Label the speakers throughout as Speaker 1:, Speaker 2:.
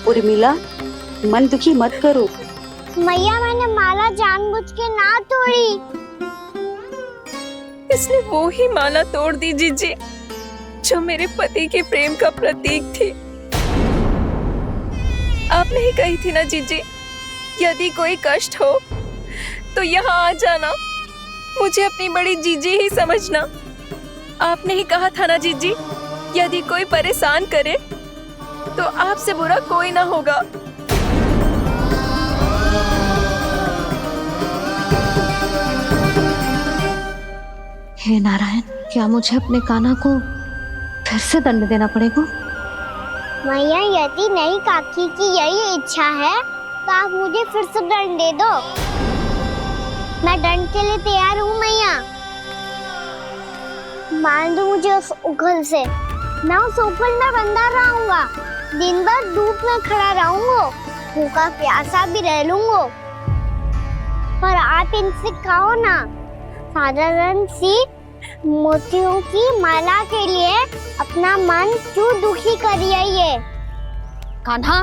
Speaker 1: उर्मिला, मन दुखी मत करो।
Speaker 2: मैया, मैंने माला जानबूझ के ना तोड़ी।
Speaker 3: इसने वो ही माला तोड़ दी जीजी जो मेरे पति के प्रेम का प्रतीक थी। आपने ही कही थी ना जीजी, यदि कोई कष्ट हो तो यहाँ आ जाना, मुझे अपनी बड़ी जीजी ही समझना। आपने ही कहा था ना जीजी, यदि कोई परेशान करे तो आपसे बुरा कोई ना होगा।
Speaker 4: हे नारायण, क्या मुझे अपने कान्हा को फिर से दंड देना पड़ेगा?
Speaker 2: मैया, यदि नहीं काकी की यही इच्छा है तो आप मुझे फिर से दंड दे दो। मैं दंड के लिए तैयार हूँ मैया। मान दो मुझे उस उखल से, मैं उस उखल में बंधा रहूंगा, दिन भर धूप में खड़ा रहूंगा, भूखा प्यासा भी रह लूंगा। पर आप इनसे कहो ना, साधारण सी मोतियों की माला के लिए अपना मन क्यों दुखी करिए ये?
Speaker 4: कान्हा,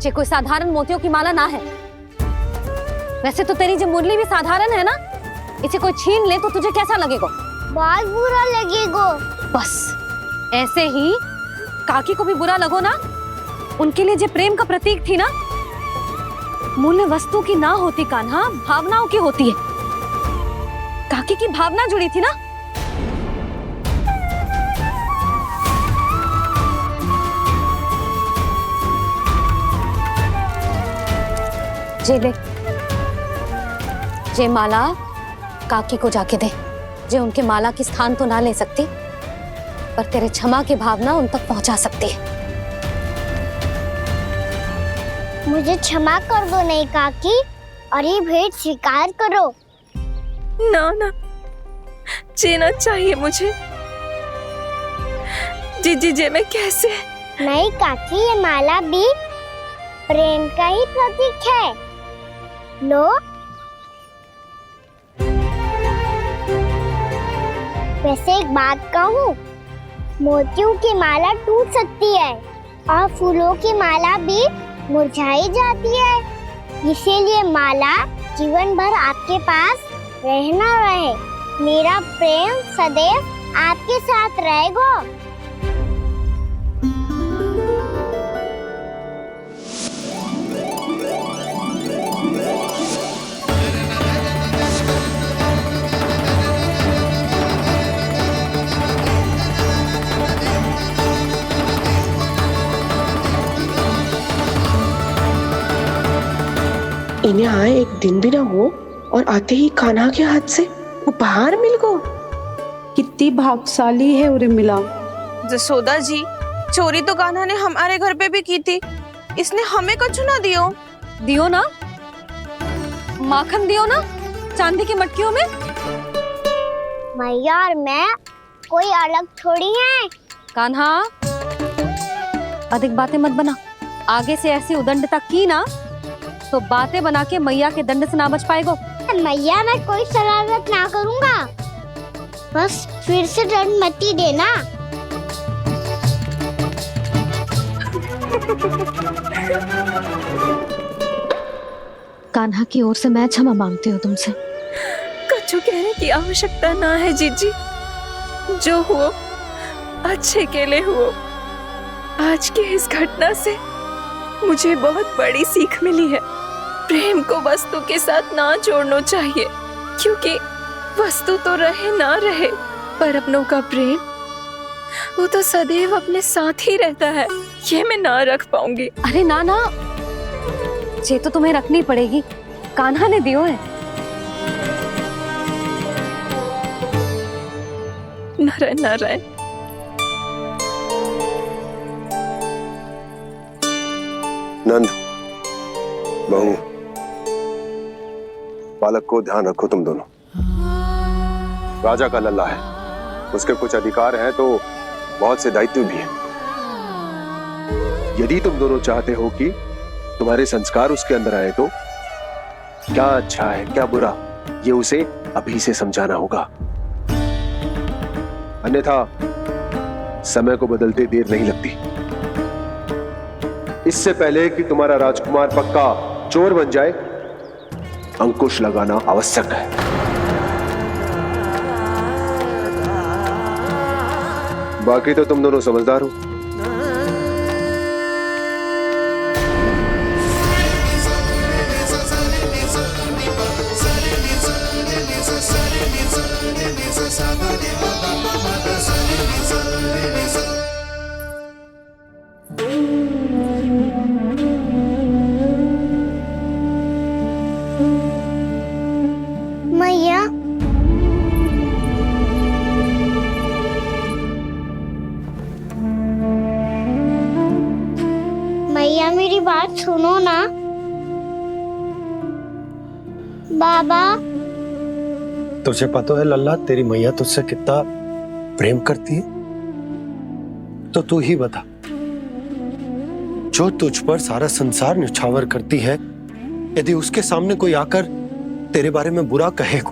Speaker 4: ये कोई साधारण मोतियों की माला ना है। वैसे तो तेरी जो मुरली भी साधारण है ना, इसे कोई छीन ले तो तुझे कैसा लगेगा?
Speaker 2: बहुत बुरा लगेगा।
Speaker 4: बस ऐसे ही काकी को भी बुरा लगो ना। उनके लिए जो प्रेम का प्रतीक थी ना, मूल्य वस्तु की ना होती कान्हा, भावनाओं की होती है। काकी की भावना जुड़ी थी ना। जे ले, जे माला काकी को जाके दे। जे उनके माला की स्थान तो ना ले सकती, पर तेरे क्षमा की भावना उन तक पहुंचा सकती है।
Speaker 2: मुझे क्षमा कर दो नहीं काकी, और ये भेंट स्वीकार करो।
Speaker 3: ना ना, जीना चाहिए मुझे। जीजी जे मैं कैसे?
Speaker 2: नहीं काकी, ये माला भी प्रेम का ही प्रतीक है। लो। वैसे एक बात कहूँ, मोतियों की माला टूट सकती है और फूलों की माला भी मुरझाई जाती है। इसीलिए माला जीवन भर आपके पास रहना रहे। मेरा प्रेम सदैव आपके साथ रहेगा।
Speaker 5: इन्हें आए एक दिन भी ना हो और आते ही कान्हा के हाथ से उपहार मिल गो।
Speaker 1: कितनी भाग्यशाली है उर्मिला।
Speaker 6: जसोदा जी, चोरी तो कान्हा ने हमारे घर पे भी की थी, इसने हमें कछु ना दियो।
Speaker 4: दियो ना, माखन दियो ना, चांदी की मटकियों में।
Speaker 2: मैया और मैं कोई अलग थोड़ी हैं।
Speaker 4: कान्हा, अधिक बातें मत बना। आगे से ऐसी उदंडता की ना तो बातें बना के मैया के दंड से ना बच पाएगो।
Speaker 2: मैया, मैं कोई शरारत ना करूंगा, बस फिर से दंड मत ही देना।
Speaker 4: कान्हा की ओर से मैं क्षमा मांगती हूँ तुमसे।
Speaker 3: कछु कहने की आवश्यकता ना है जीजी, जो हुआ अच्छे के लिए हुआ। आज की इस घटना से मुझे बहुत बड़ी सीख मिली है। प्रेम को वस्तु के साथ ना जोड़ना चाहिए, क्योंकि वस्तु तो रहे ना रहे, पर अपनों का प्रेम वो तो सदैव अपने साथ ही रहता है। ये मैं ना रख पाऊंगी।
Speaker 4: अरे ना ना, ये तो तुम्हें रखनी पड़ेगी। कान्हा ने दियो है।
Speaker 3: नारायण नारायण।
Speaker 7: नंद, बहू, बालक को ध्यान रखो तुम दोनों। राजा का लल्ला है, उसके कुछ अधिकार हैं तो बहुत से दायित्व भी हैं। यदि तुम दोनों चाहते हो कि तुम्हारे संस्कार उसके अंदर आए तो क्या अच्छा है क्या बुरा, ये उसे अभी से समझाना होगा। अन्यथा समय को बदलते देर नहीं लगती। इससे पहले कि तुम्हारा राजकुमार पक्का चोर बन जाए, अंकुश लगाना आवश्यक है। बाकी तो तुम दोनों समझदार हो।
Speaker 2: मैया, मैया मेरी बात सुनो ना। बाबा,
Speaker 8: तुझे पता है लल्ला, तेरी मैया तुझसे कितना प्रेम करती है? तो तू ही बता, जो तुझ पर सारा संसार निछावर करती है, यदि उसके सामने कोई आकर तेरे बारे में बुरा कहेगो,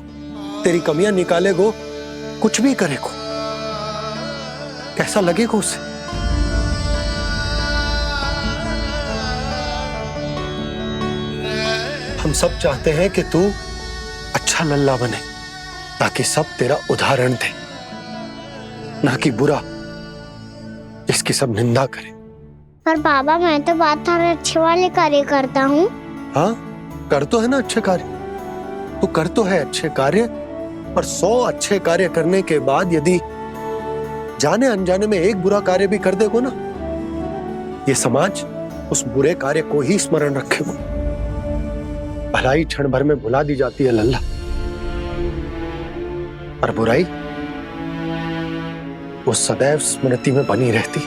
Speaker 8: तेरी कमियां निकालेगो, कुछ भी करेगो, कैसा लगेगा उसे? हम सब चाहते हैं कि तू अच्छा लल्ला बने, ताकि सब तेरा उदाहरण दे, ना कि बुरा जिसकी सब निंदा करे।
Speaker 2: पर बाबा मैं तो बात थारे अच्छे वाले कार्य करता हूँ।
Speaker 8: हाँ, कर तो है ना अच्छे कार्य, तू कर तो है अच्छे कार्य, पर 100 अच्छे कार्य करने के बाद यदि जाने अनजाने में एक बुरा कार्य भी कर देगो ना, ये समाज उस बुरे कार्य को ही स्मरण रखेगो। भलाई क्षण भर में भुला दी जाती है लल्ला, और बुराई वो सदैव स्मृति में बनी रहती।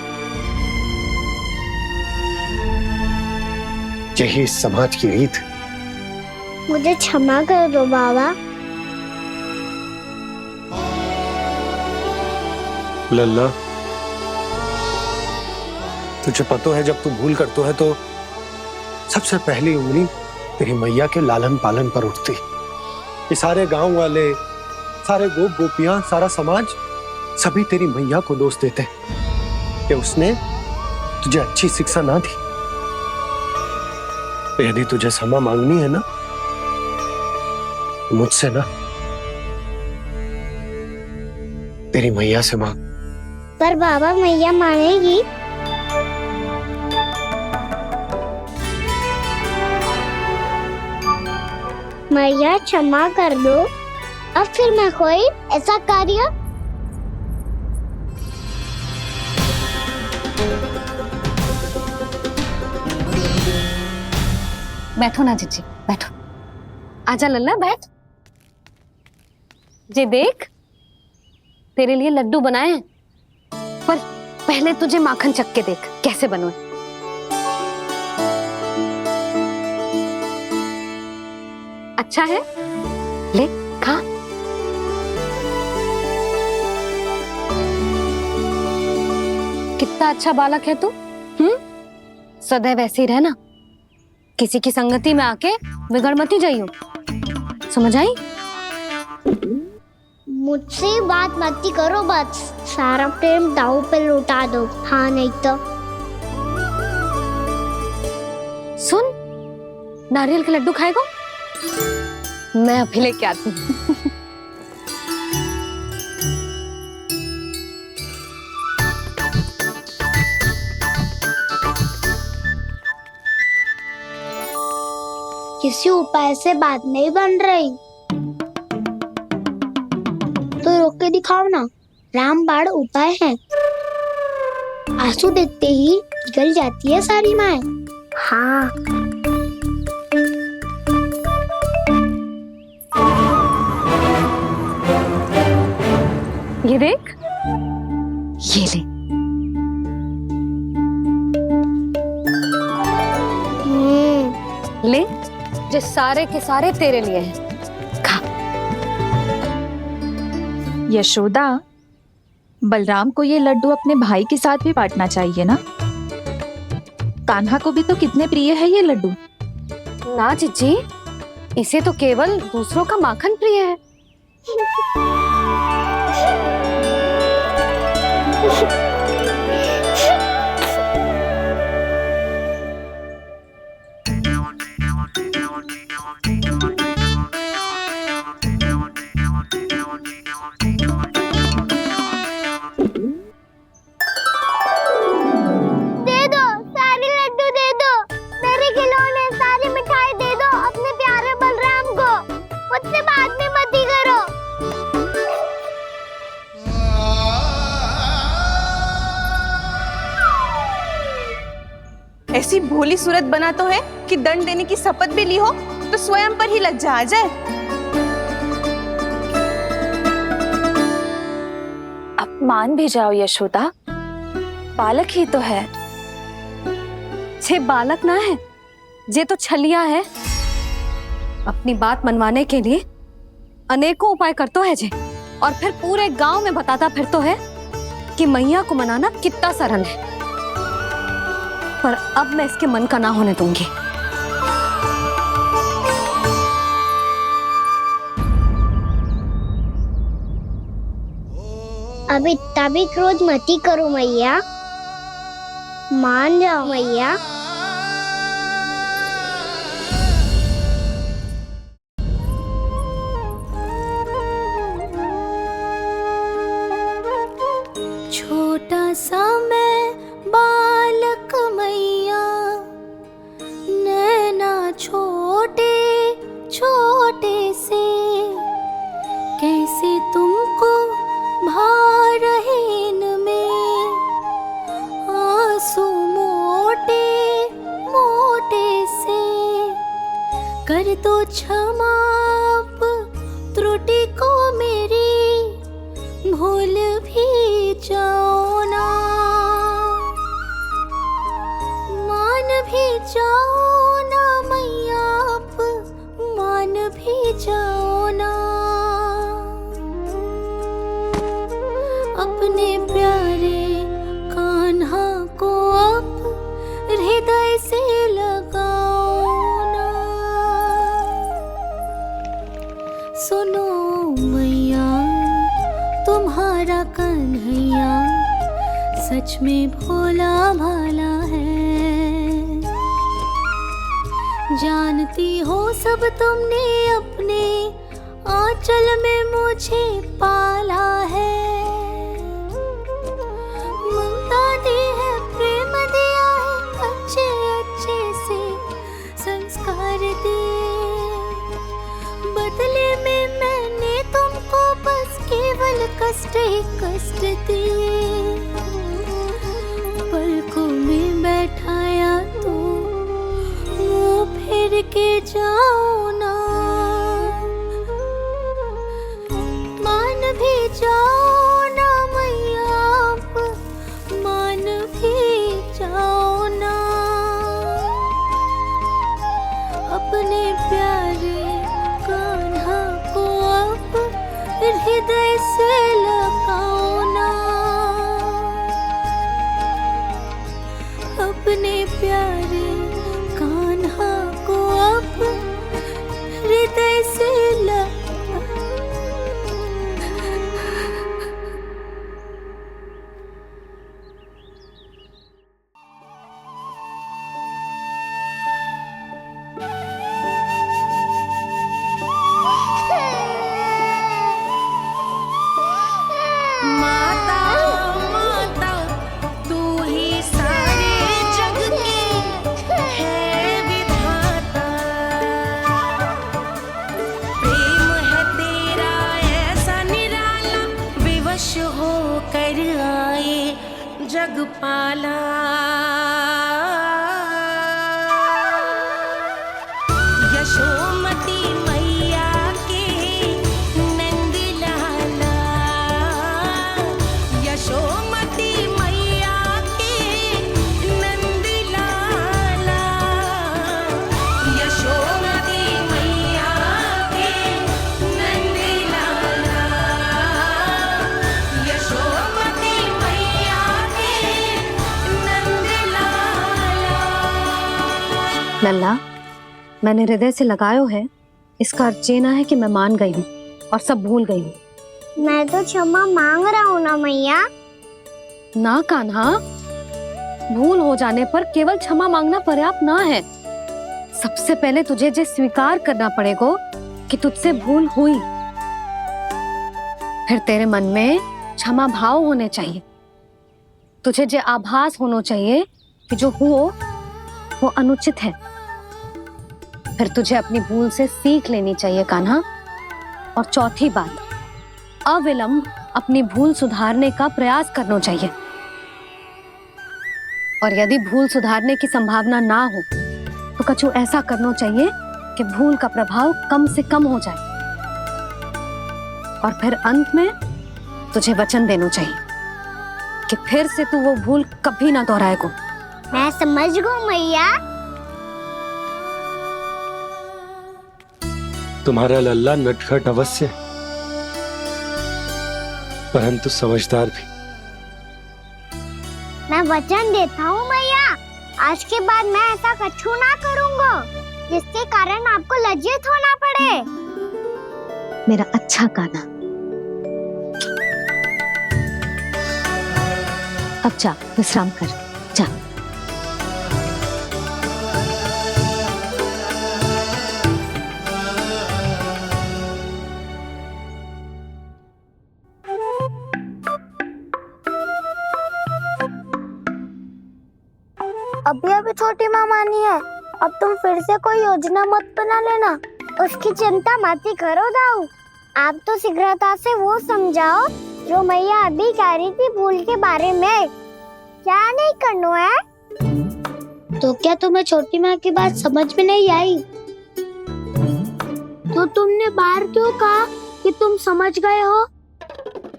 Speaker 8: यही इस समाज की रीत है।
Speaker 2: मुझे क्षमा कर दो बाबा।
Speaker 8: लल्ला, तुझे पता है जब तू भूल करता है तो सबसे पहली उंगली तेरी मैया के लालन पालन पर उठती। ये सारे गांव वाले, सारे गोप गोपियां, सारा समाज, सभी तेरी मैया को दोष देते कि उसने तुझे अच्छी शिक्षा ना दी। तो यदि तुझे क्षमा मांगनी है ना, मुझसे ना, तेरी मैया से मांग।
Speaker 2: पर बाबा मैया मानेगी? मैया क्षमा कर दो, अब फिर मैं कोई ऐसा कार्य।
Speaker 4: बैठो ना जीजी, बैठो। आजा लल्ला, बैठ। जे देख, तेरे लिए लड्डू बनाए हैं, पर पहले तुझे माखन चख के देख कैसे बने। अच्छा है, ले खा। कितना अच्छा बालक है तू। सदैव ऐसे ही रहना, किसी की संगति में आके बिगड़ मत जाइयो, समझ आई?
Speaker 2: मुझसे बात मत करो, बस सारा प्रेम दाव पे लुटा दो। हाँ नहीं तो
Speaker 4: सुन, नारियल के लड्डू खाएगा? मैं अभी लेके आती हूँ।
Speaker 2: किसी उपाय से बात नहीं बन रही तो रोक के दिखाओ ना। रामबाण उपाय है, आंसू देखते ही पिघल जाती है सारी माए। हाँ,
Speaker 4: ये देख, ये ले। ले, जो सारे के सारे तेरे लिए हैं, खा।
Speaker 3: यशोदा, बलराम को ये लड्डू अपने भाई के साथ भी बांटना चाहिए ना। कान्हा को भी तो कितने प्रिय है ये लड्डू।
Speaker 4: ना जीजी, इसे तो केवल दूसरों का माखन प्रिय है।
Speaker 6: ऐसी भोली सूरत बना तो है कि दंड देने की शपथ भी ली हो तो स्वयं पर ही लज्जा आ जाए।
Speaker 3: अब मान भी जाओ यशोदा, बालक ही तो है।
Speaker 4: छे बालक ना है, जे तो छलिया है। अपनी बात मनवाने के लिए अनेकों उपाय करतो है जे, और फिर पूरे गांव में बताता फिरतो है कि मैया को मनाना कितना सरल है। पर अब मैं इसके मन का ना होने दूंगी।
Speaker 2: अब इतना भी क्रोध मत ही करो मैया, मान जाओ मैया।
Speaker 9: छोटा सा मैं बालक मैया, नैना छोटे छोटे से, कैसे तुमको भा रहे इनमें आंसू मोटे मोटे से। कर दो क्षमा त्रुटि को मेरी, भूल भी जाओ ना, मान भी जाओ ना मैया, आप मान भी जाओ ना। अपने प्यारे कान्हा को अब हृदय से लगाओ ना। सुनो मैया, तुम्हारा कन्हैया सच में भोला भाला है। जानती हो सब तुमने अपने आंचल में मुझे पाला है। ममता दी है, प्रेम दिया है, अच्छे अच्छे से संस्कार दिए। बदले में मैंने तुमको बस केवल कष्ट ही कष्ट दिए। पलकों में बैठाया तो मुंह फेर के जाओ ना, मान भी जाओ ना मैया, आप मान भी जाओ ना। अपने प्यारे कान्हा को अब हृदय से लगाओ ना। अपने प्यारे कान्हा को अब हृदय से
Speaker 10: जगपाला। यशोमती मैया के नंद लाला, यशोमती मैया के नंद लाला, यशोमती मैया के नंद लाला, यशोमती मैया के नंद लाला।
Speaker 4: लल्ला, मैंने हृदय से लगायो है, इसका अर्थ ये ना है कि मैं मान गई हूँ और सब भूल गई हूँ।
Speaker 2: मैं तो क्षमा मांग रहा हूँ ना मैया।
Speaker 4: ना कान्हा, भूल हो जाने पर केवल क्षमा मांगना पर्याप्त ना है। सबसे पहले तुझे ये स्वीकार करना पड़ेगा कि तुझसे भूल हुई। फिर तेरे मन में क्षमा भाव होने चाहिए। तुझे ये आभास होना चाहिए कि जो हुआ वो अनुचित है। फिर तुझे अपनी भूल से सीख लेनी चाहिए कान्हा। और चौथी बात, अविलंब अपनी भूल सुधारने का प्रयास करना चाहिए। और यदि भूल सुधारने की संभावना ना हो तो कछु ऐसा करना चाहिए कि भूल का प्रभाव कम से कम हो जाए, और फिर अंत में तुझे वचन देना चाहिए कि फिर से तू वो भूल कभी ना दोहराएगा।
Speaker 2: मैं समझ गई मैया।
Speaker 8: तुम्हारा लल्ला नटखट अवश्य है, परंतु समझदार भी।
Speaker 2: मैं वचन देता हूँ मैया, आज के बाद मैं ऐसा कछु ना करूँगा जिसके कारण आपको लज्जित होना पड़े।
Speaker 4: मेरा अच्छा कान्हा, अब जा विश्राम कर, जा।
Speaker 2: अभी अभी छोटी माँ मानी है, अब तुम फिर से कोई योजना मत बना लेना। उसकी चिंता मत ही करो दाऊ, आप तो शीघ्रता से वो समझाओ जो मैया अभी कह रही थी भूल के बारे में। क्या नहीं करना है? तो क्या तुम्हें छोटी माँ की बात समझ में नहीं आई? तो तुमने बाहर क्यों कहा कि तुम समझ गए हो?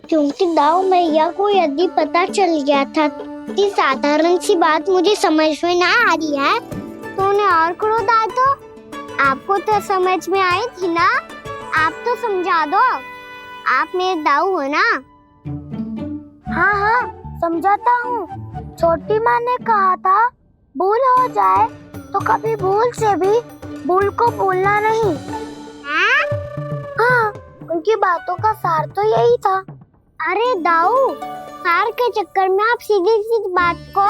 Speaker 2: क्योंकि दाऊ मैया को यदि पता चल गया था कि साधारण सी बात मुझे समझ में ना आ रही है तो उन्हें और क्रोध आया। तो आपको तो समझ में आई थी ना, आप तो समझा दो, आप मेरे दाऊ हो ना। हाँ हाँ समझाता हूँ। छोटी माँ ने कहा था भूल हो जाए तो कभी भूल से भी भूल को भूलना नहीं। हाँ उनकी बातों का सार तो यही था। अरे दाऊ, सार के चक्कर में आप सीधी सीधी बात को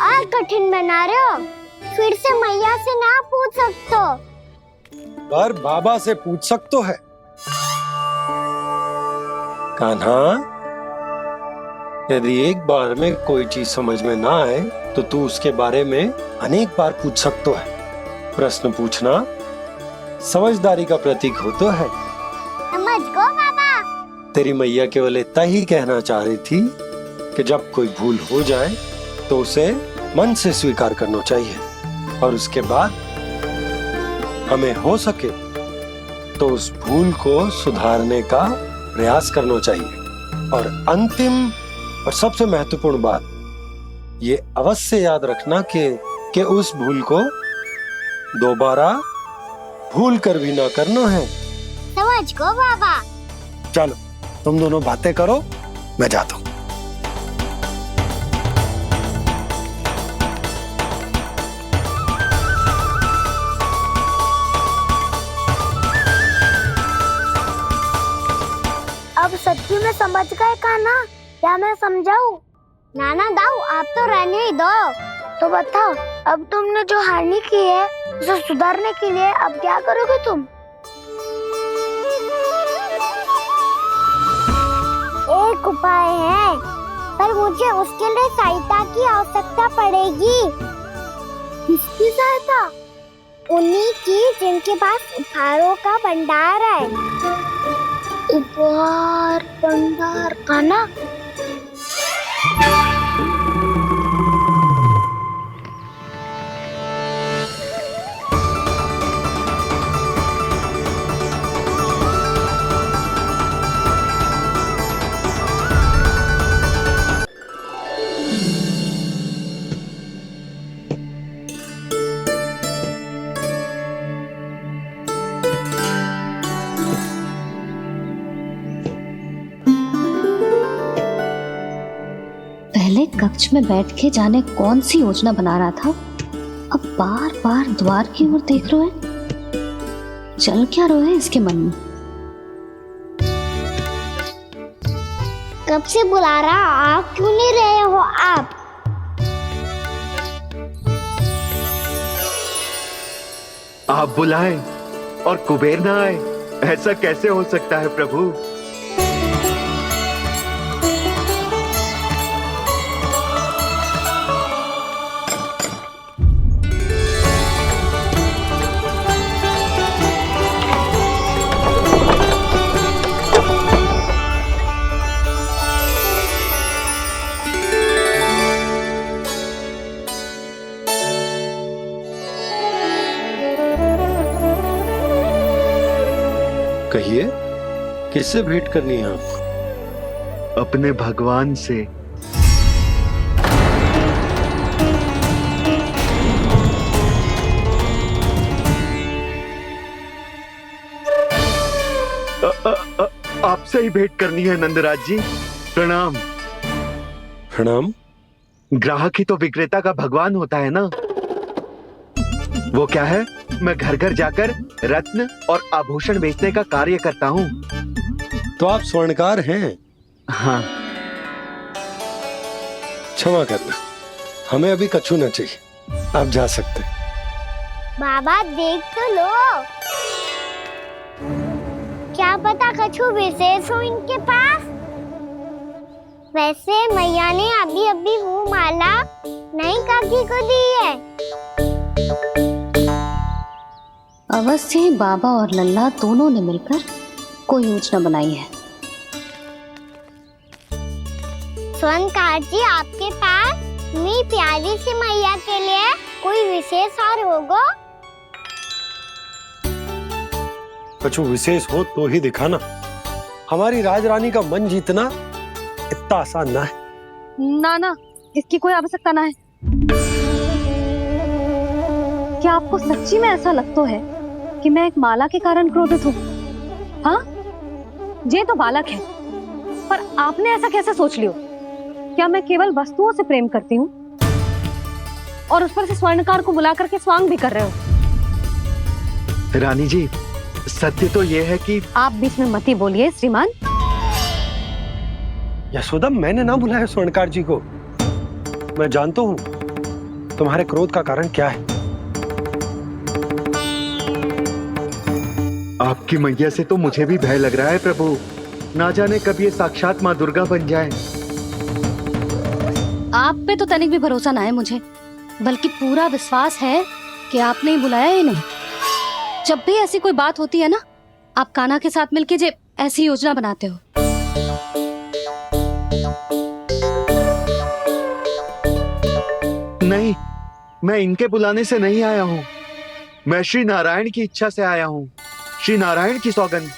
Speaker 2: और कठिन बना रहे हो। फिर से मैया से ना पूछ सकते हो,
Speaker 8: पर बाबा से पूछ सकते है। कान्हा, यदि एक बार में कोई चीज समझ में ना आए तो तू उसके बारे में अनेक बार पूछ सकते है। प्रश्न पूछना समझदारी का प्रतीक होता है।
Speaker 2: समझ गो बाबा।
Speaker 8: तेरी मैया केवल इतना ही कहना चाह रही थी कि जब कोई भूल हो जाए तो उसे मन से स्वीकार करना चाहिए, और उसके बाद हमें हो सके तो उस भूल को सुधारने का प्रयास करना चाहिए। और अंतिम और सबसे महत्वपूर्ण बात ये अवश्य याद रखना कि उस भूल को दोबारा भूल कर भी ना करना है।
Speaker 2: समझ गो बाबा।
Speaker 8: चलो तुम दोनों बातें करो, मैं जाता हूँ।
Speaker 2: अब सच्ची में समझ गए कान्हा, क्या मैं समझाऊं? नाना दाऊ, आप तो रहने ही दो। तो बताओ, अब तुमने जो हानि की है उसे सुधारने के लिए अब क्या करोगे तुम? एक उपाय है, पर मुझे उसके लिए सहायता की आवश्यकता पड़ेगी। किसकी सहायता? उन्हीं की जिनके पास उपहारों का भंडार है। उपहार भंडार का ना?
Speaker 4: पहले कक्ष में बैठ के जाने कौन सी योजना बना रहा था, अब बार बार द्वार की ओर देख रहे हैं। चल क्या रहा है इसके मन में?
Speaker 2: कब से बुला रहा, आप क्यों नहीं रहे हो?
Speaker 7: आप बुलाएं और कुबेर ना आए, ऐसा कैसे हो सकता है प्रभु?
Speaker 8: कहिए, किससे भेंट करनी है आप?
Speaker 11: अपने भगवान से। आपसे ही भेंट करनी है नंदराज जी। प्रणाम।
Speaker 8: प्रणाम।
Speaker 11: ग्राहक ही तो विक्रेता का भगवान होता है ना। वो क्या है, मैं घर घर जाकर रत्न और आभूषण बेचने का कार्य करता हूँ।
Speaker 8: तो आप स्वर्णकार हैं?
Speaker 11: हाँ।
Speaker 8: क्षमा करना, हमें अभी कछु न चाहिए, आप जा सकते हैं।
Speaker 2: बाबा देख तो लो, क्या पता कछु विशेष हो इनके पास। वैसे मैया ने अभी अभी वो माला नई काकी को दी है।
Speaker 1: अवश्य ही बाबा और लल्ला दोनों ने मिलकर कोई योजना बनाई है।
Speaker 2: स्वर्णकार जी, आपके पास मेरी प्यारी सी मैया के लिए कोई विशेष और होगा?
Speaker 8: कछु विशेष हो तो ही दिखाना। हमारी राजरानी का मन जीतना इतना आसान ना है।
Speaker 4: ना ना, इसकी कोई आवश्यकता ना है। क्या आपको सच्ची में ऐसा लगता है कि मैं एक माला के कारण क्रोधित हूँ? हाँ, ये तो बालक है, पर आपने ऐसा कैसे सोच लियो? क्या मैं केवल वस्तुओं से प्रेम करती हूँ और उस पर से स्वर्णकार को बुला करके स्वांग भी कर रहे हो?
Speaker 11: रानी जी, सत्य तो ये है कि
Speaker 4: आप बीच में मत ही बोलिए श्रीमान।
Speaker 8: यशोदा, मैंने ना बुलाया स्वर्णकार जी को। मैं जानता हूँ तुम्हारे क्रोध का कारण क्या है।
Speaker 11: आपकी मैया से तो मुझे भी भय लग रहा है प्रभु। ना जाने कब ये साक्षात माँ दुर्गा बन जाए।
Speaker 4: आप पे तो तनिक भी भरोसा ना है मुझे, बल्कि पूरा विश्वास है कि आपने ही बुलाया ही नहीं। जब भी ऐसी कोई बात होती है ना, आप कान्हा के साथ मिलके जे ऐसी योजना बनाते हो।
Speaker 11: नहीं, मैं इनके बुलाने से नहीं आया हूँ। मैं श्री नारायण की इच्छा से आया हूँ, श्री नारायण की सौगंध।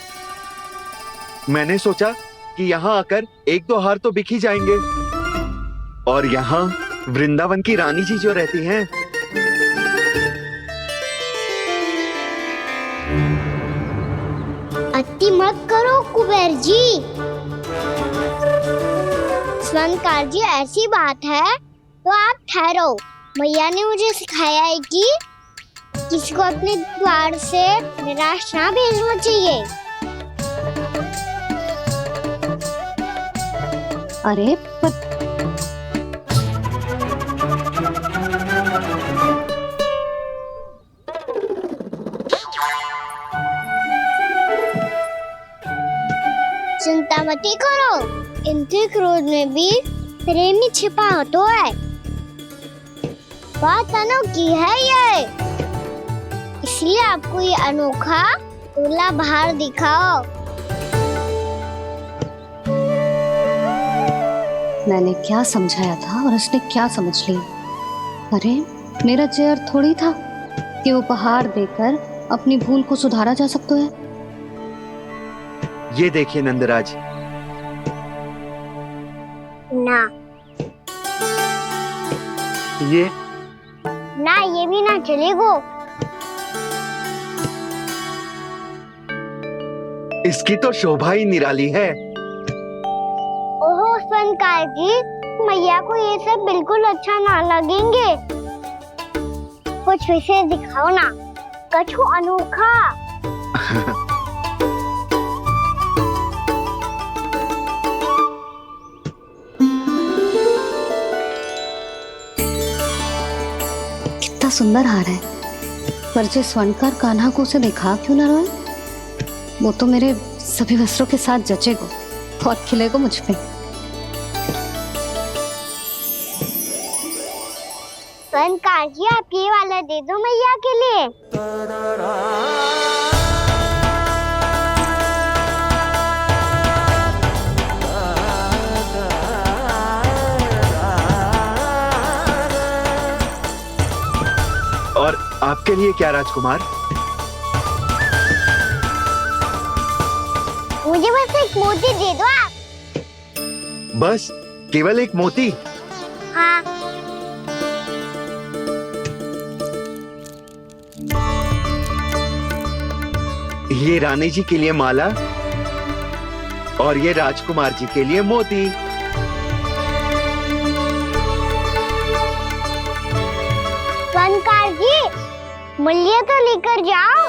Speaker 11: मैंने सोचा कि यहाँ आकर एक दो हार तो बिक ही जाएंगे। और यहाँ वृंदावन की रानी जी जो रहती हैं,
Speaker 2: अति मत करो कुबेर जी। स्वर्णकार जी, ऐसी बात है तो आप ठहरो। मैया ने मुझे सिखाया है कि किसी को अपने द्वार से निराश ना भेजना चाहिए।
Speaker 1: अरे पर
Speaker 2: चिंता मत करो, इनके क्रोध में भी प्रेम ही छिपा तो है। बात अनोखी है ये, इसलिए आपको ये अनोखा दूल्हा बाहर दिखाओ।
Speaker 1: मैंने क्या समझाया था और उसने क्या समझ लिया? अरे मेरा चेयर थोड़ी था कि उपहार देकर अपनी भूल को सुधारा जा सकता है।
Speaker 11: ये देखिए नंदराज।
Speaker 2: ना
Speaker 11: ये
Speaker 2: ना, ये भी ना चलेगो।
Speaker 11: इसकी तो शोभा ही निराली है।
Speaker 2: ओहो स्वर्णकार जी, मैया को ये सब बिल्कुल अच्छा ना लगेंगे। कुछ विशेष दिखाओ ना, कछु अनोखा।
Speaker 1: कितना सुंदर हार है, पर जो स्वर्णकार कान्हा को उसे दिखा क्यों ना रोए? वो तो मेरे सभी वस्त्रों के साथ जचेगा, बहुत खिलेगा मुझ पे।
Speaker 2: स्वर्णकार जी, आप ये वाला दे दो मैया के लिए।
Speaker 11: और आपके लिए क्या राजकुमार?
Speaker 2: मुझे बस एक मोती दे दो आप।
Speaker 11: बस केवल एक मोती?
Speaker 2: हाँ।
Speaker 11: ये रानी जी के लिए माला और ये राजकुमार जी के लिए मोती।
Speaker 2: स्वर्णकार जी, मूल्य तो लेकर जाओ।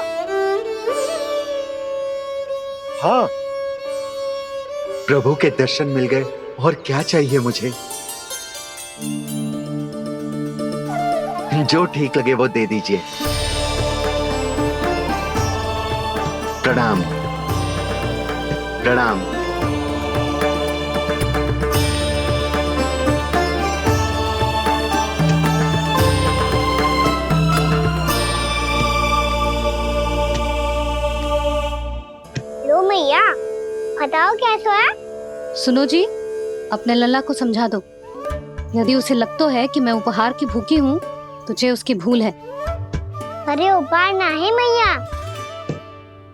Speaker 8: हाँ,
Speaker 11: प्रभु के दर्शन मिल गए, और क्या चाहिए मुझे? जो ठीक लगे वो दे दीजिए। प्रणाम प्रणाम।
Speaker 2: लो मैया, बताओ कैसा है?
Speaker 1: सुनो जी, अपने लल्ला को समझा दो। यदि उसे लगता है कि मैं उपहार की भूखी हूँ तो ये उसकी भूल है।
Speaker 2: अरे उपहार ना है मैया,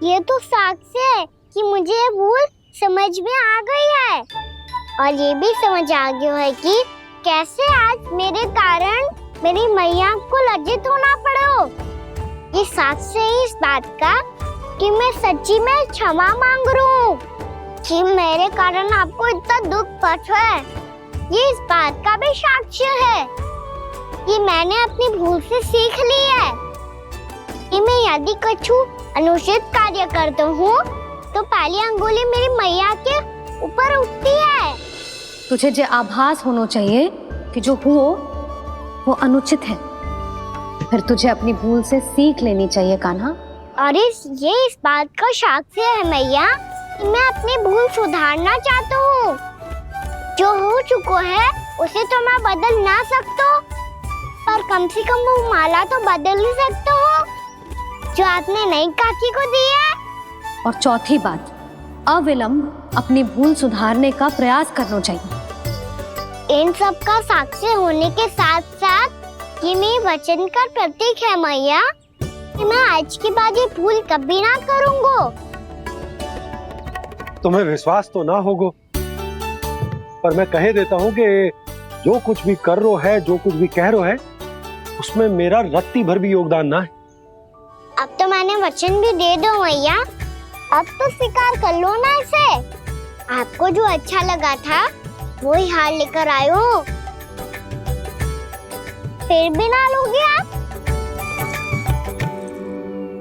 Speaker 2: ये तो साक्ष्य है कि मुझे ये भूल समझ में आ गई है, और ये भी समझ आ गया है कि कैसे आज मेरे कारण मेरी मैया को लज्जित होना पड़ो। ये साक्ष्य है इस बात का कि मैं सच्ची में क्षमा मांग रहा हूँ कि मेरे कारण आपको इतना दुख पहुंचा है। ये इस बात का भी साक्ष्य है कि मैंने अपनी भूल से सीख ली है कि मैं यदि कुछ अनुचित कार्य करता हूँ तो पहली अंगुली मेरी मैया के ऊपर उठती है।
Speaker 1: तुझे जो आभास होना चाहिए कि जो हुआ वो अनुचित है, फिर तुझे अपनी भूल से सीख लेनी चाहिए कान्हा।
Speaker 2: और ये इस बात का साक्ष्य है मैया कि मैं अपनी भूल सुधारना चाहता हूँ। जो हो चुका है उसे तो मैं बदल ना सकता, पर कम से कम वो माला तो बदल ही सकता हूँ जो आपने नई काकी को दी है।
Speaker 1: और चौथी बात, अविलंब अपनी भूल सुधारने का प्रयास करना चाहिए।
Speaker 2: इन सब का साक्ष्य होने के साथ साथ ये मेरे वचन का प्रतीक है मैया कि मैं आज के बाद ये भूल कभी ना करूँगा।
Speaker 8: तुम्हें विश्वास तो ना होगा, पर मैं कह देता हूँ कि जो कुछ भी कर रो है, जो कुछ भी कह रो है, उसमें मेरा रत्ती भर भी योगदान ना है।
Speaker 2: अब तो मैंने वचन भी दे दो मैया, अब तो स्वीकार कर लो ना इसे। आपको जो अच्छा लगा था वो ही हार लेकर आयो, फिर भी ना लोगे आप?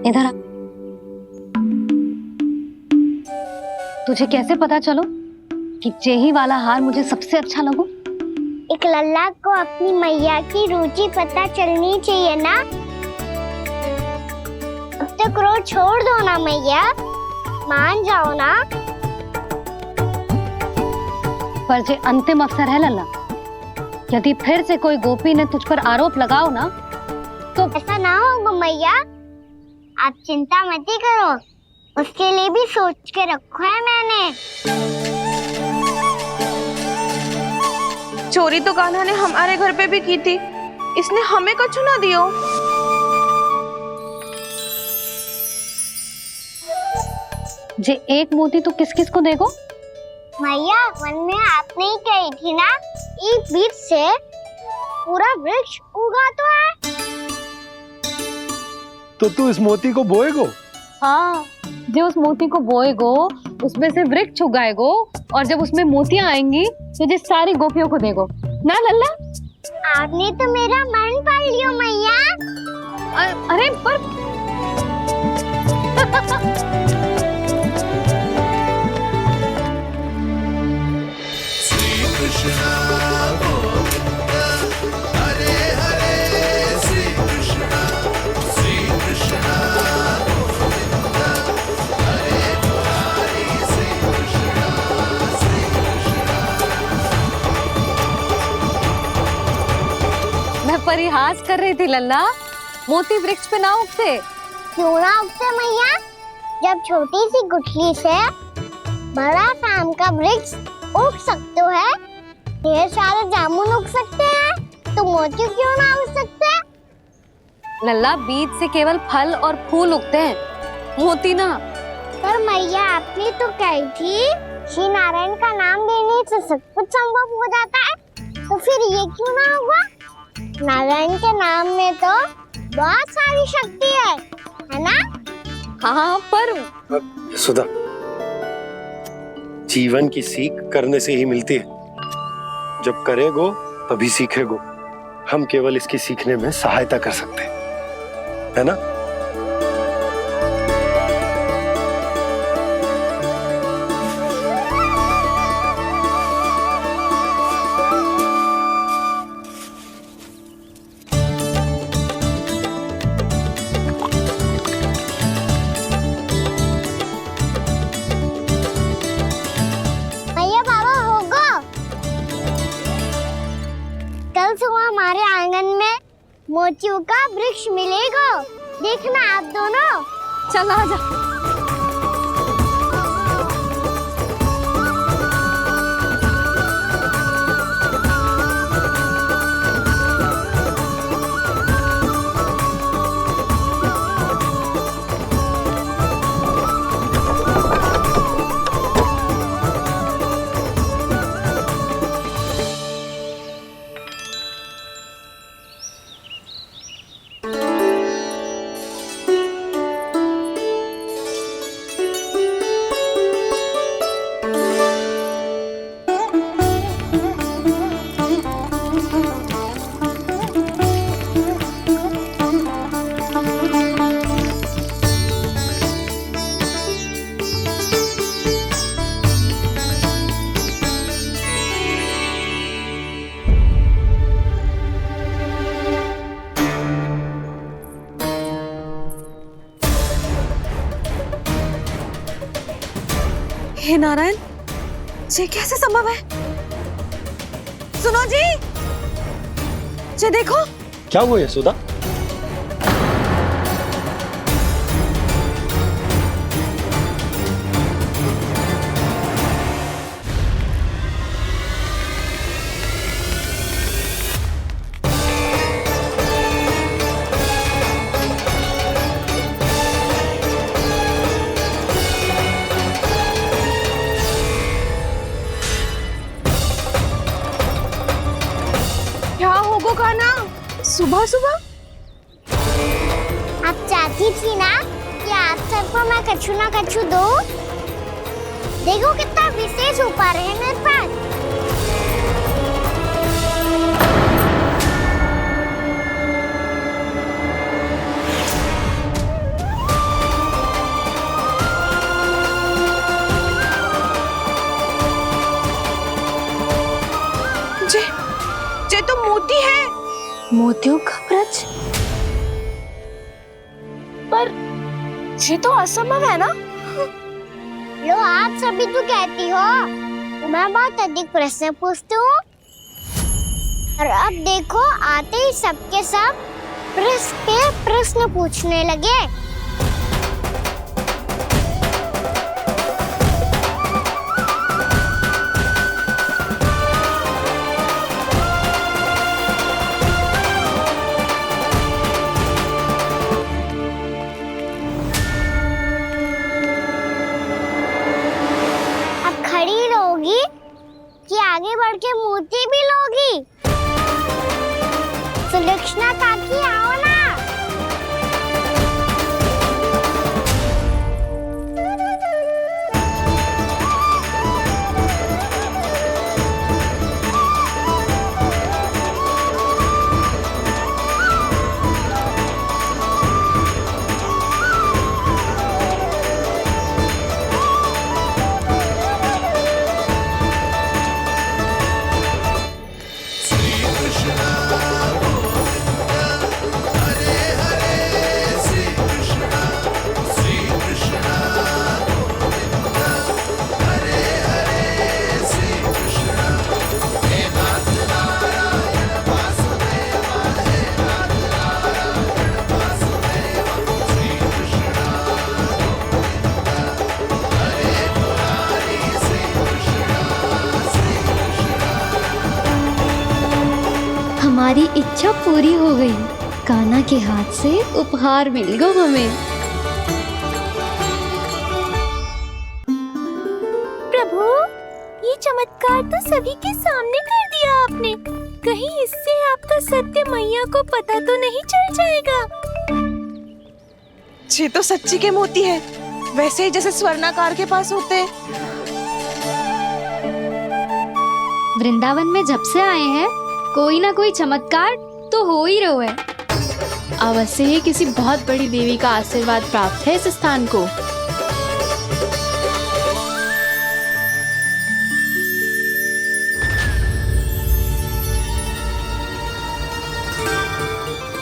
Speaker 1: इधर आ। तुझे कैसे पता चलो कि जेही वाला हार मुझे सबसे अच्छा लगो?
Speaker 2: एक लल्ला को अपनी मैया की रुचि पता चलनी चाहिए ना। अब तक क्रोध छोड़ दो ना मैया, मान जाओ ना।
Speaker 1: पर जे अंतिम अवसर है लल्ला, यदि फिर से कोई गोपी ने तुझ पर आरोप लगाओ ना तो
Speaker 2: ऐसा ना होगा मैया, आप चिंता मत ही करो, उसके लिए भी सोच के रखा है मैंने।
Speaker 6: चोरी तो कान्हा ने हमारे घर पे भी की थी, इसने हमें कुछ ना दियो।
Speaker 1: जे एक मोती तो किस किस को देगो?
Speaker 2: मैया, मन में आपने ही कही थी ना, एक बीज से पूरा वृक्ष उगा तो है।
Speaker 8: तो तू इस मोती को बोएगो?
Speaker 1: हाँ, जो उस मोती को बोएगो उसमें से वृक्ष उगाएगो, और जब उसमें मोतियां आएंगी तो जिस सारी गोपियों को देगो ना लल्ला।
Speaker 2: आपने तो मेरा मन पढ़ लियो मैया।
Speaker 1: अरे पर परिहास कर रही थी लल्ला, मोती वृक्ष पे ना उगते।
Speaker 2: क्यों ना उगते मैया? जब छोटी सी गुठली से बड़ा आम का वृक्ष उग सकते है, ढेर सारे जामुन उग सकते हैं, तो मोती क्यों ना उग सकते?
Speaker 1: लल्ला, बीज से केवल फल और फूल उगते हैं, मोती ना।
Speaker 2: पर मैया आपने तो कही थी श्री नारायण का नाम लेने से सब कुछ संभव हो जाता है, तो फिर ये क्यों ना हुआ? नारायण के नाम में तो बहुत सारी शक्ति है ना?
Speaker 4: हाँ पर
Speaker 8: सुधा, जीवन की सीख करने से ही मिलती है। जब करेगो तभी सीखेगो। हम केवल इसकी सीखने में सहायता कर सकते हैं, है ना?
Speaker 2: भैया बाबा होगो, कल सुबह हमारे आंगन में मोतियों का वृक्ष मिलेगा, देखना आप दोनों।
Speaker 4: चल आजा। हे नारायण, ये कैसे संभव है? सुनो जी, ये देखो।
Speaker 8: क्या हुआ यशोदा?
Speaker 6: क्या होगो कान्हा सुबह सुबह?
Speaker 2: आप चाहती थी ना कि आज सबको मैं कछु ना कछु दूं? देखो कितना विशेष उपहार है मेरे पास।
Speaker 6: ये तो मोती है।
Speaker 3: मोतियों का ब्रज? पर ये तो असंभव है ना?
Speaker 2: लो आप सभी तो कहती हो, मैं बहुत अधिक प्रश्न पूछती हूँ, और अब देखो आते ही सबके सब प्रश्न पे प्रश्न पूछने लगे। खड़ी रहोगी कि आगे बढ़ के मोती भी लोगी? सुलक्षणा काकी आओ ना।
Speaker 1: हमारी इच्छा पूरी हो गई। कान्हा के हाथ से उपहार मिल गया हमें।
Speaker 9: चमत्कार तो सभी के सामने कर दिया आपने। कहीं इससे आपका सत्य मैया को पता तो नहीं चल जाएगा?
Speaker 6: ये तो सच्ची के मोती है, वैसे ही जैसे स्वर्णाकार के पास होते हैं।
Speaker 1: वृंदावन में जब से आए हैं कोई ना कोई चमत्कार तो हो ही रहा है।
Speaker 12: अवश्य ही किसी बहुत बड़ी देवी का आशीर्वाद प्राप्त है इस स्थान को।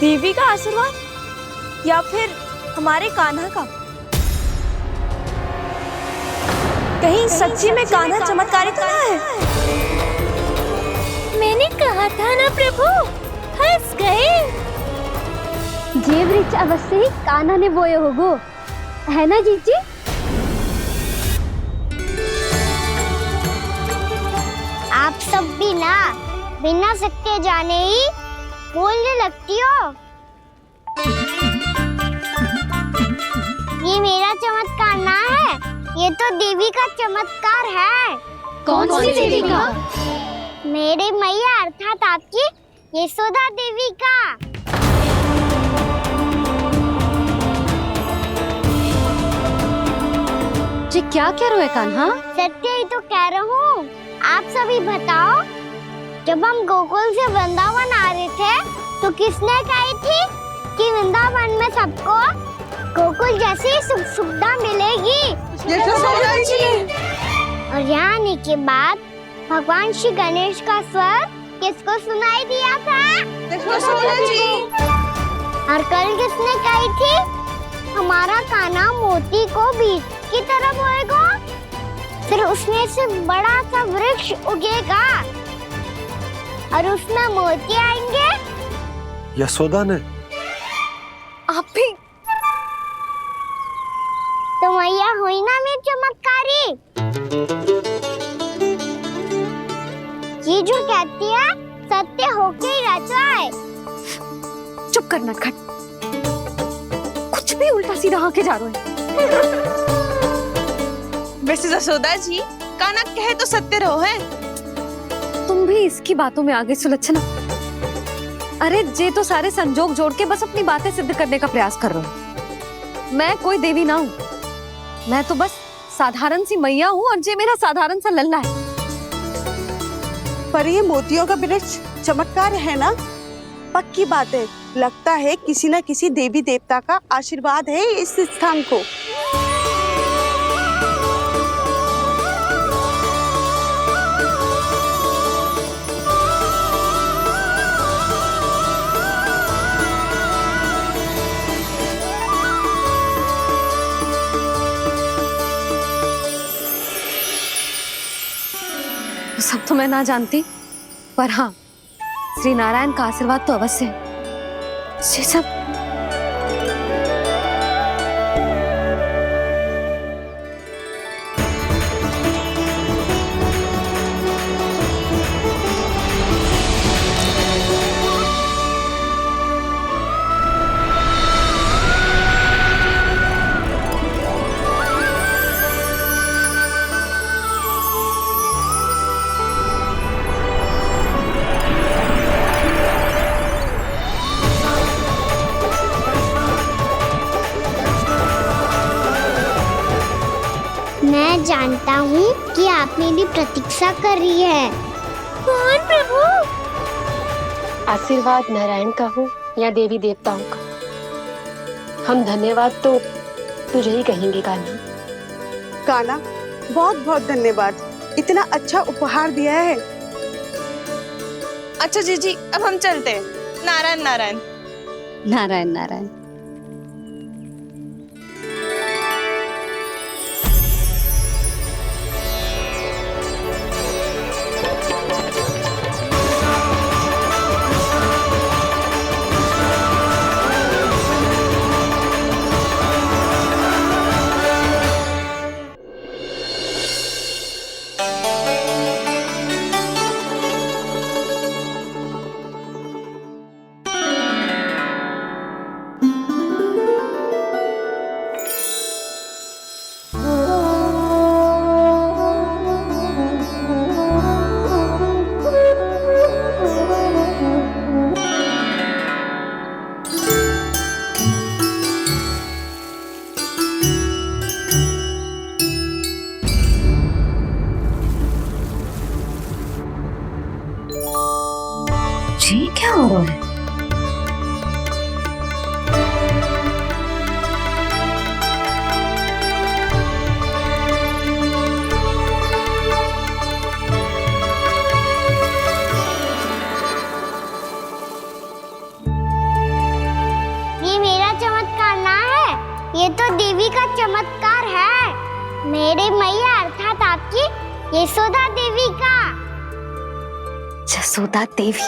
Speaker 6: देवी का आशीर्वाद या फिर हमारे कान्हा का? कहीं सच्ची में कान्हा चमत्कारी तो ना है?
Speaker 9: मैंने कहा था ना प्रभु, फंस गए।
Speaker 2: जे वृक्ष अवश्य ही कान्हा ने बोए होगो, है ना जीजी? आप सब भी ना बिना सत्य जाने ही बोलने लगती हो। ये मेरा चमत्कार ना है, ये तो देवी का चमत्कार है।
Speaker 1: कौन सी देवी का?
Speaker 2: मेरे मैया अर्थात आपकी यशोदा देवी का।
Speaker 1: जी क्या कह रहे हो कान्हा?
Speaker 2: सत्य ही तो कह रहा हूँ। आप सभी बताओ, जब हम गोकुल से वृंदावन आ रहे थे तो किसने कही थी कि वृंदावन में सबको गोकुल जैसी सुख सुविधा मिलेगी?
Speaker 6: यशोदा जी।
Speaker 2: और यहाँ आने के बाद भगवान श्री गणेश का स्वर किसको सुनाई दिया था?
Speaker 6: यशोदा जी।
Speaker 2: और कल किसने कही थी हमारा कान्हा मोती को बीज की तरह बोएगा, फिर उसमें से बड़ा सा वृक्ष उगेगा और उसमें मोती आएंगे?
Speaker 8: यशोदा ने?
Speaker 4: आप भी
Speaker 2: तो मैया हुई ना मेरी चमत्कारी। ये जो कहती है सत्य होके ही रहता है।
Speaker 4: चुप कर नटखट, कुछ भी उल्टा सीधा आके जा रहे हैं।
Speaker 6: वैसे यशोदा जी, कान्हा कहे तो सत्य रहो है।
Speaker 4: तुम भी इसकी बातों में आगे सुलझना। अरे जे तो सारे संजोग जोड़ के बस अपनी बातें सिद्ध करने का प्रयास कर रहे हो। मैं कोई देवी ना हूँ, मैं तो बस साधारण सी मैया हूँ और जे मेरा साधारण सा लल्ला है।
Speaker 13: पर ये मोतियों का वृक्ष चमत्कार है ना? पक्की बात है, लगता है किसी न किसी देवी देवता का आशीर्वाद है इस स्थान को।
Speaker 4: सब तो मैं ना जानती, पर हाँ, श्री नारायण का आशीर्वाद तो अवश्य है। ये सब
Speaker 2: मैं जानता हूँ कि आप मेरी प्रतीक्षा कर रही है। कौन प्रभु?
Speaker 12: आशीर्वाद नारायण का हो या देवी देवताओं का, हम धन्यवाद तो तुझे ही कहेंगे कान्हा।
Speaker 13: कान्हा, बहुत बहुत धन्यवाद, इतना अच्छा उपहार दिया है।
Speaker 6: अच्छा जीजी, अब हम चलते हैं। नारायण नारायण।
Speaker 1: नारायण नारायण।
Speaker 2: ये तो देवी का चमत्कार है, मेरे मैया अर्थात आपकी यशोदा देवी का।
Speaker 1: जसोदा देवी।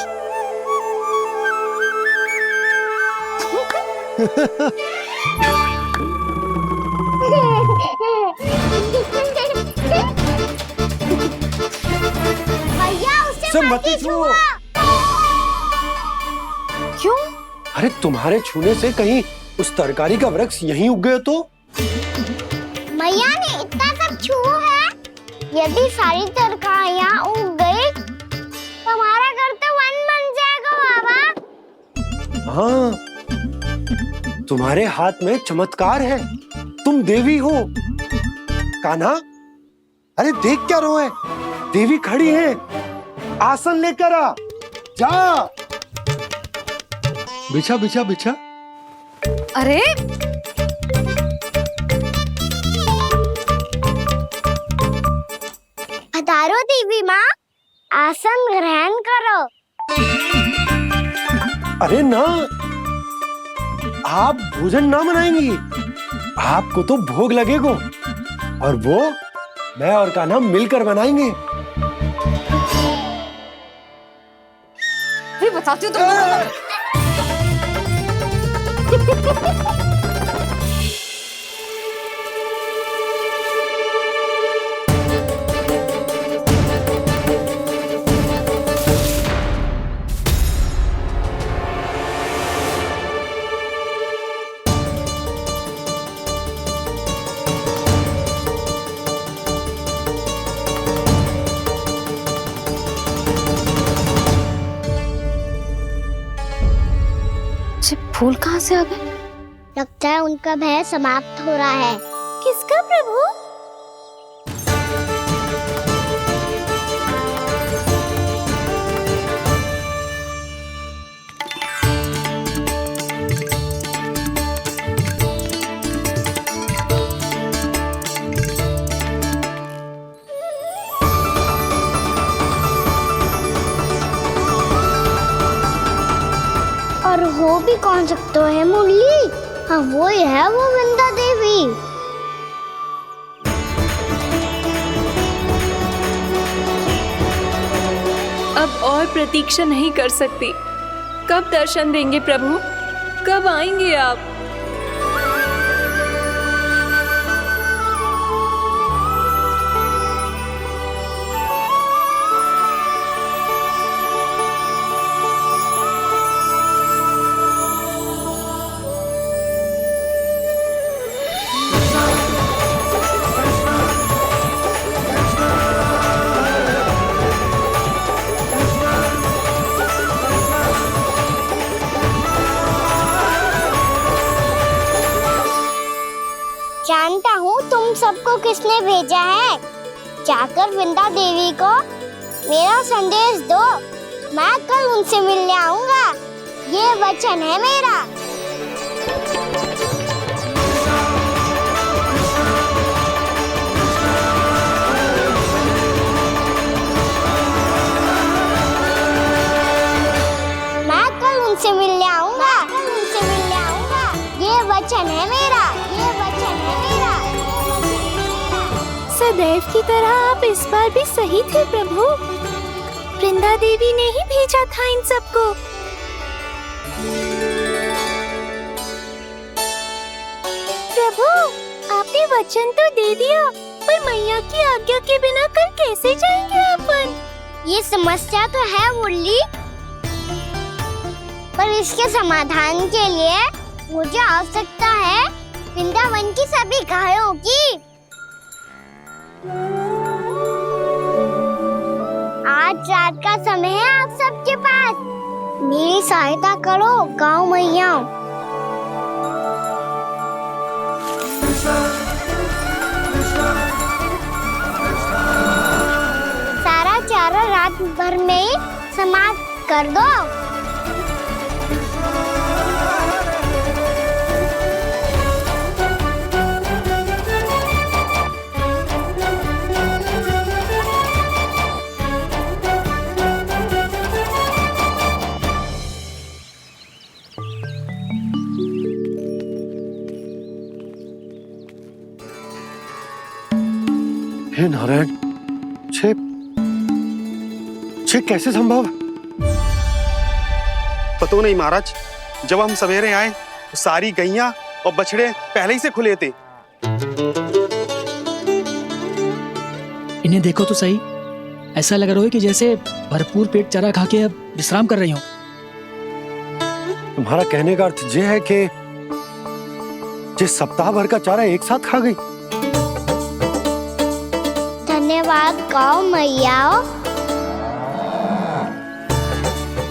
Speaker 2: भैया उसे
Speaker 8: सब
Speaker 2: मत
Speaker 8: मत
Speaker 2: ही
Speaker 8: छुओ।
Speaker 2: छुओ।
Speaker 1: क्यों?
Speaker 8: अरे तुम्हारे छूने से कहीं उस तरकारी का वृक्ष यहीं उग गए तो?
Speaker 2: मैया ने इतना सब छुआ है, यदि सारी तरकारियां उग गई तो हमारा घर तो वन बन जाएगा बाबा।
Speaker 8: हाँ, तुम्हारे हाथ में चमत्कार है, तुम देवी हो। कान्हा, अरे देख क्या रो है, देवी खड़ी है, आसन लेकर आ, जा। बिछा बिछा बिछा।
Speaker 4: अरे
Speaker 2: पधारो देवी माँ, आसन ग्रहण करो।
Speaker 8: अरे ना, आप भोजन ना मनाएंगी, आपको तो भोग लगेगा और वो मैं और कान्हा मिलकर बनाएंगे।
Speaker 4: फिर बताती हूँ तुमको।
Speaker 1: फूल कहाँ से आ गए?
Speaker 2: लगता है उनका भय समाप्त हो रहा है। किसका प्रभु? और हो भी कौन सकता है मुरली? हाँ वो ही है, वो वृंदा देवी।
Speaker 3: अब और प्रतीक्षा नहीं कर सकती। कब दर्शन देंगे प्रभु? कब आएंगे आप?
Speaker 2: जानता हूँ तुम सबको किसने भेजा है। जाकर वृंदा देवी को मेरा संदेश दो, मैं कल उनसे मिलने आऊंगा, ये वचन है मेरा। मैं कल उनसे मिलने आऊंगा, ये वचन है मेरा, ये वचन है मेरा।
Speaker 9: सदैव की तरह आप इस बार भी सही थे प्रभु। वृंदा देवी ने ही भेजा था इन सबको। प्रभु, आपने वचन तो दे दिया, पर मैया की आज्ञा के बिना कल कैसे जाएंगे अपन?
Speaker 2: ये समस्या तो है मुरली, पर इसके समाधान के लिए मुझे आवश्यकता है वृंदावन की सभी गायों की। आज रात का समय है आप सबके पास, मेरी सहायता करो गाँव मैया। सारा चारा रात भर में ही समाप्त कर दो।
Speaker 8: हे नारायण, छे कैसे संभव?
Speaker 14: पतो नहीं महाराज, जब हम सवेरे आए तो सारी गैया और बछड़े पहले ही से खुले थे।
Speaker 15: इन्हें देखो तो सही, ऐसा लग रहा है कि जैसे भरपूर पेट चारा खा के अब विश्राम कर रही हो।
Speaker 8: तुम्हारा कहने का अर्थ ये है कि जिस सप्ताह भर का चारा एक साथ खा गई।
Speaker 2: धन्यवाद गाँव मैया।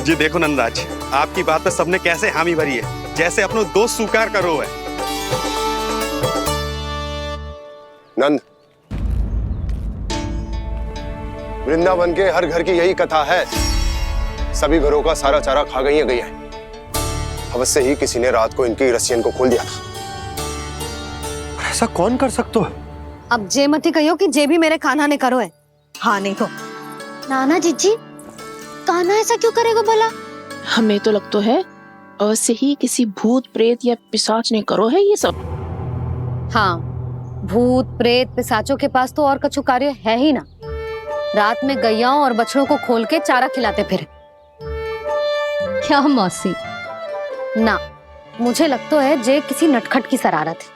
Speaker 14: जी देखो नंदराज, आपकी बात पे सबने कैसे हामी भरी है, जैसे अपनो दोस्त स्वीकार करो है।
Speaker 7: नंद, वृंदावन के हर घर की यही कथा है। सभी घरों का सारा चारा खा गई है गैया। अवश्य ही किसी ने रात को इनकी रस्सियन को खोल दिया था।
Speaker 8: ऐसा कौन कर सकता है?
Speaker 4: अब जे मती कहियो कि जे भी मेरे कान्हा ने करो है। हाँ नहीं तो
Speaker 12: नाना जीजी, कान्हा ऐसा क्यों करेगा भला?
Speaker 16: हमें तो लगता है अवश्य ही किसी भूत प्रेत या पिशाच ने करो है ये सब।
Speaker 4: हाँ, भूत प्रेत पिशाचों के पास तो और कछु कार्य है ही ना। रात में गैयाओं और बछड़ों को खोल के चारा खिलाते फिर।
Speaker 1: क्या मौसी?
Speaker 4: ना, मुझे लगता है जे किसी नटखट की शरारत है।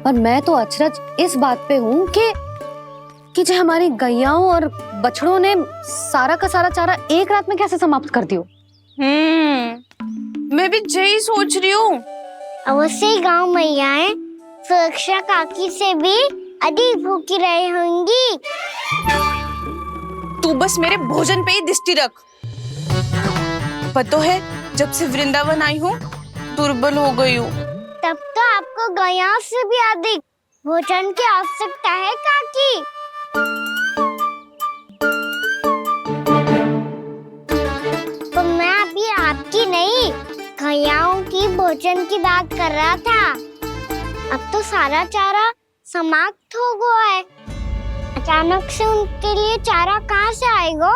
Speaker 4: पर मैं तो अचरज इस बात पे हूँ कि जो हमारी गैयाओं और बछड़ों ने सारा का सारा चारा एक रात में कैसे समाप्त कर दियो।
Speaker 6: मैं भी यही सोच रही हूँ।
Speaker 2: अवश्य ही गाँव मैयाएं सुरक्षा काकी से भी अधिक भूखी रही होंगी।
Speaker 6: तू बस मेरे भोजन पे ही दृष्टि रख। पतो है, जब से वृंदावन आई हूँ दुर्बल हो गई हूँ।
Speaker 2: तब तो आपको गैया से भी अधिक भोजन की आवश्यकता है काकी। तो मैं अभी आपकी नहीं, गैयाओं की भोजन की बात कर रहा था। अब तो सारा चारा समाप्त हो गया है। अचानक से उनके लिए चारा कहाँ से आएगा?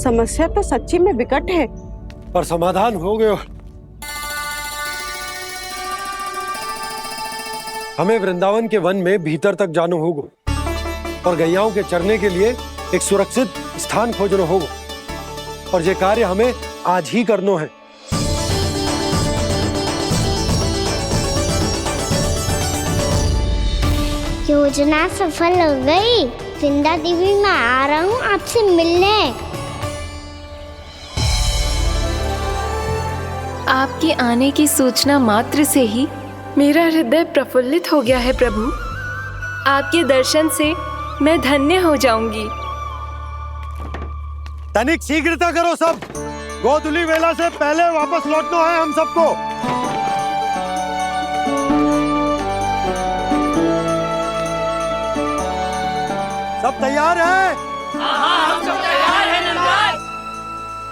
Speaker 13: समस्या तो सच्ची में विकट है,
Speaker 8: पर समाधान हो गयो। हमें वृंदावन के वन में भीतर तक जाना होगा और गैयाओं के चरने के लिए एक सुरक्षित स्थान खोजना होगा, और ये कार्य हमें आज ही करना है।
Speaker 2: योजना सफल हो गई। वृंदा देवी, मैं आ रहा हूँ आपसे मिलने।
Speaker 3: आपके आने की सूचना मात्र से ही मेरा हृदय प्रफुल्लित हो गया है प्रभु। आपके दर्शन से मैं धन्य हो जाऊंगी।
Speaker 8: तनिक शीघ्रता करो सब, गोधुली वेला से पहले वापस लौटना है हम सबको। सब तैयार है?
Speaker 10: हाँ, हम सब तैयार हैं नंदराज।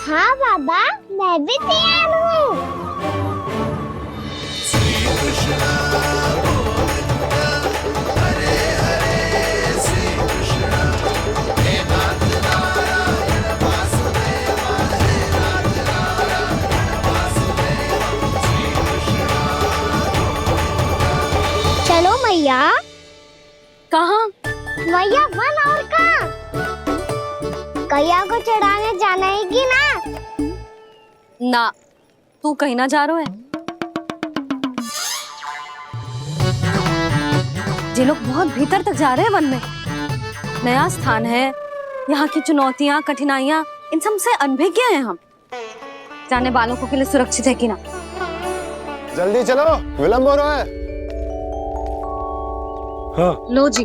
Speaker 2: हाँ बाबा, मैं भी तैयार हूँ। चलो मैया।
Speaker 4: कहाँ?
Speaker 2: मैया वन और कहाँ? गैया को चढ़ाने जाना है कि ना?
Speaker 4: ना, तू कहीं ना जा रहा है। ये लोग बहुत भीतर तक जा रहे हैं वन में। नया स्थान है, यहाँ की चुनौतियाँ कठिनाइयाँ इन सब से अनभिज्ञ हैं हम। जाने वालों के लिए सुरक्षित है कि ना।
Speaker 7: जल्दी चलो, विलंब हो रहा है।
Speaker 8: हाँ।
Speaker 4: लो जी।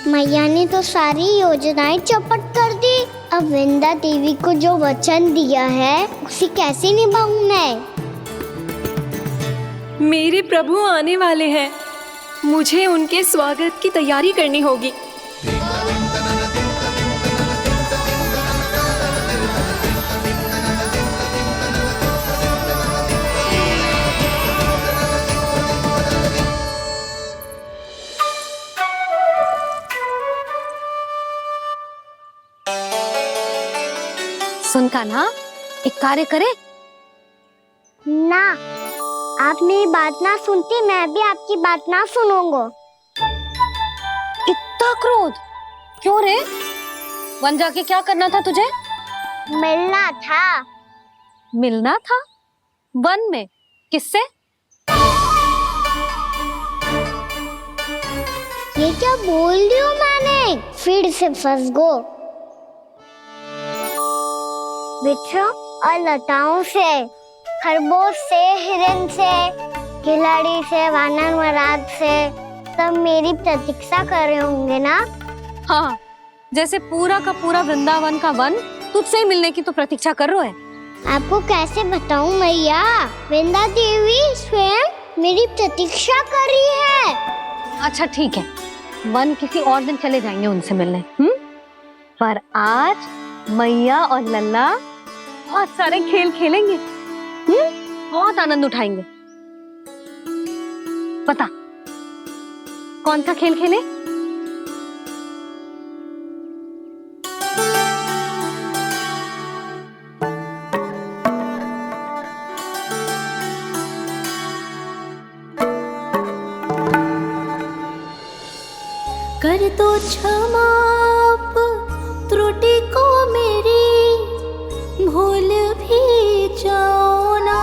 Speaker 2: मैया ने तो सारी योजनाएं चौपट कर दी। अब वृंदा देवी को जो वचन दिया है उसे कैसे निभाऊं मैं?
Speaker 3: मेरे प्रभु आने वाले हैं, मुझे उनके स्वागत की तैयारी करनी होगी।
Speaker 4: सुन कान्हा, एक कार्य करे
Speaker 2: ना, आप मेरी बात ना सुनती, मैं भी आपकी बात ना सुनूंगा।
Speaker 4: इतना क्रोध क्यों रे? वन जाके क्या करना था तुझे?
Speaker 2: मिलना था।
Speaker 4: मिलना था? वन में? किससे?
Speaker 2: ये क्या बोल रही हूँ मैंने? फिर से फंस गो। वृक्षों और लताओं से, खरगोश से, हिरन से, खिलाड़ी से, वानर महाराज से, सब मेरी प्रतीक्षा कर रहे होंगे ना?
Speaker 4: हाँ, जैसे पूरा का पूरा वृंदावन का वन तुझसे ही मिलने की तो प्रतीक्षा कर रहा है।
Speaker 2: आपको कैसे बताऊं मैया? वृंदा देवी स्वयं मेरी प्रतीक्षा कर रही है।
Speaker 4: अच्छा ठीक है, वन किसी और दिन चले जाएंगे उनसे मिलने। पर आज मैया और लल्ला बहुत सारे खेल खेलेंगे। बहुत आनंद उठाएंगे। पता कौन सा खेल खेले?
Speaker 9: कर दो क्षमा त्रुटि को मेरी, भूल भी जाओ ना।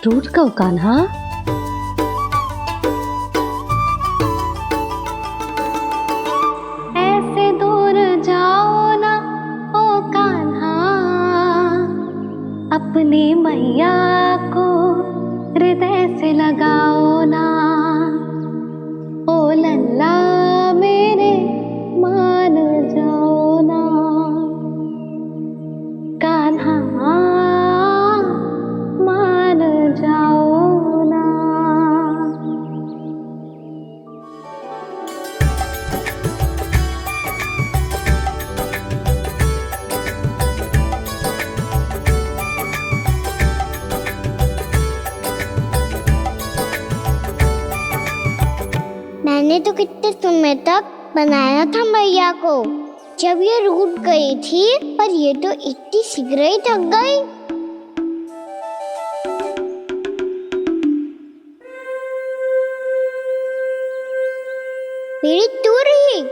Speaker 4: टूट गओ कान्हा? ऐसे दूर जाओ ना ओ कान्हा, अपनी मैया को हृदय से लगाओ ना। ओ लल्ला मेरे मान जाओ ना, कान्हा मान जाओ ना।
Speaker 2: मैंने तो कितने समय तक बनाया था मैया को, जब ये रूठ गई थी, पर ये तो इतनी शीघ्र ही थक गई। मेरी दूर ही।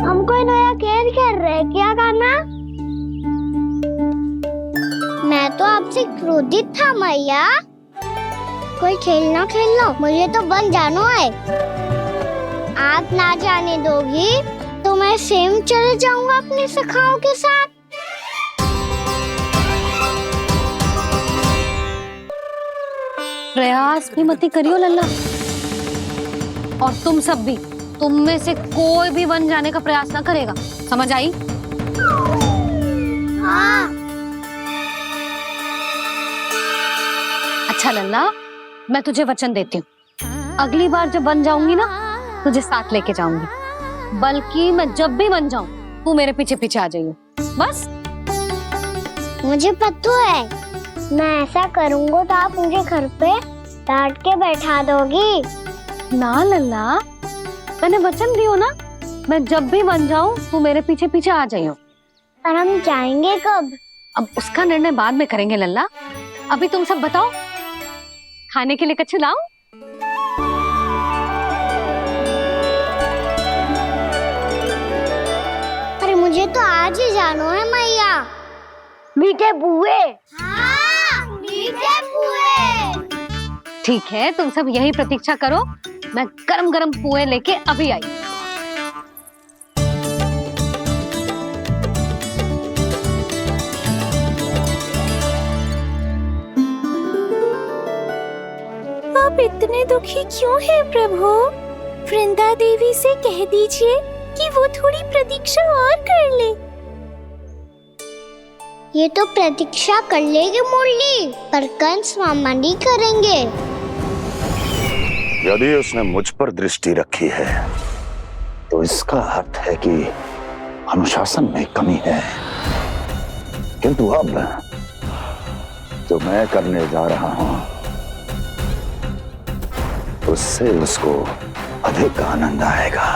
Speaker 2: हम कोई नया खेल खेल रहे हैं क्या करना? मैं तो आपसे क्रोधित था मैया। कोई खेलना खेल लो, मुझे तो बन जाना है। आप ना जाने दोगी तो मैं स्वयं चले जाऊंगा अपने सखाओं के साथ।
Speaker 4: प्रयास भी मत करियो लल्ला, और तुम सब भी, तुम में से कोई भी वन जाने का प्रयास ना करेगा, समझ आई?
Speaker 2: हाँ।
Speaker 4: अच्छा लल्ला, मैं तुझे वचन देती हूँ, अगली बार जब बन जाऊंगी ना, तुझे साथ लेके जाऊंगी। बल्कि मैं जब भी बन जाऊं, तू मेरे पीछे पीछे आ जाइयो, बस।
Speaker 2: मुझे पता है, मैं ऐसा करूंगा तो आप मुझे घर पे डांट के बैठा दोगी।
Speaker 4: ना लल्ला, मैंने वचन दियो ना, मैं जब भी बन जाऊं तू मेरे पीछे पीछे आ जाइयो।
Speaker 2: पर हम जाएंगे कब?
Speaker 4: अब उसका निर्णय बाद में करेंगे लल्ला। अभी तुम सब बताओ, खाने के लिए कुछ लाऊं?
Speaker 2: अरे मुझे तो आज ही जाना है मैया। मीठे बुए। हाँ, मीठे बुए।
Speaker 4: ठीक है, तुम सब यही प्रतीक्षा करो, मैं गरम गरम पुए लेके अभी आई।
Speaker 9: आप इतने दुखी क्यों हैं प्रभु? वृंदा देवी से कह दीजिए कि वो थोड़ी प्रतीक्षा और कर ले।
Speaker 2: ये तो प्रतीक्षा कर लेगी मुरली, पर कंस मामा नहीं करेंगे।
Speaker 17: यदि उसने मुझ पर दृष्टि रखी है तो इसका अर्थ है कि अनुशासन में कमी है। किंतु अब जो मैं करने जा रहा हूं उससे उसको अधिक आनंद आएगा।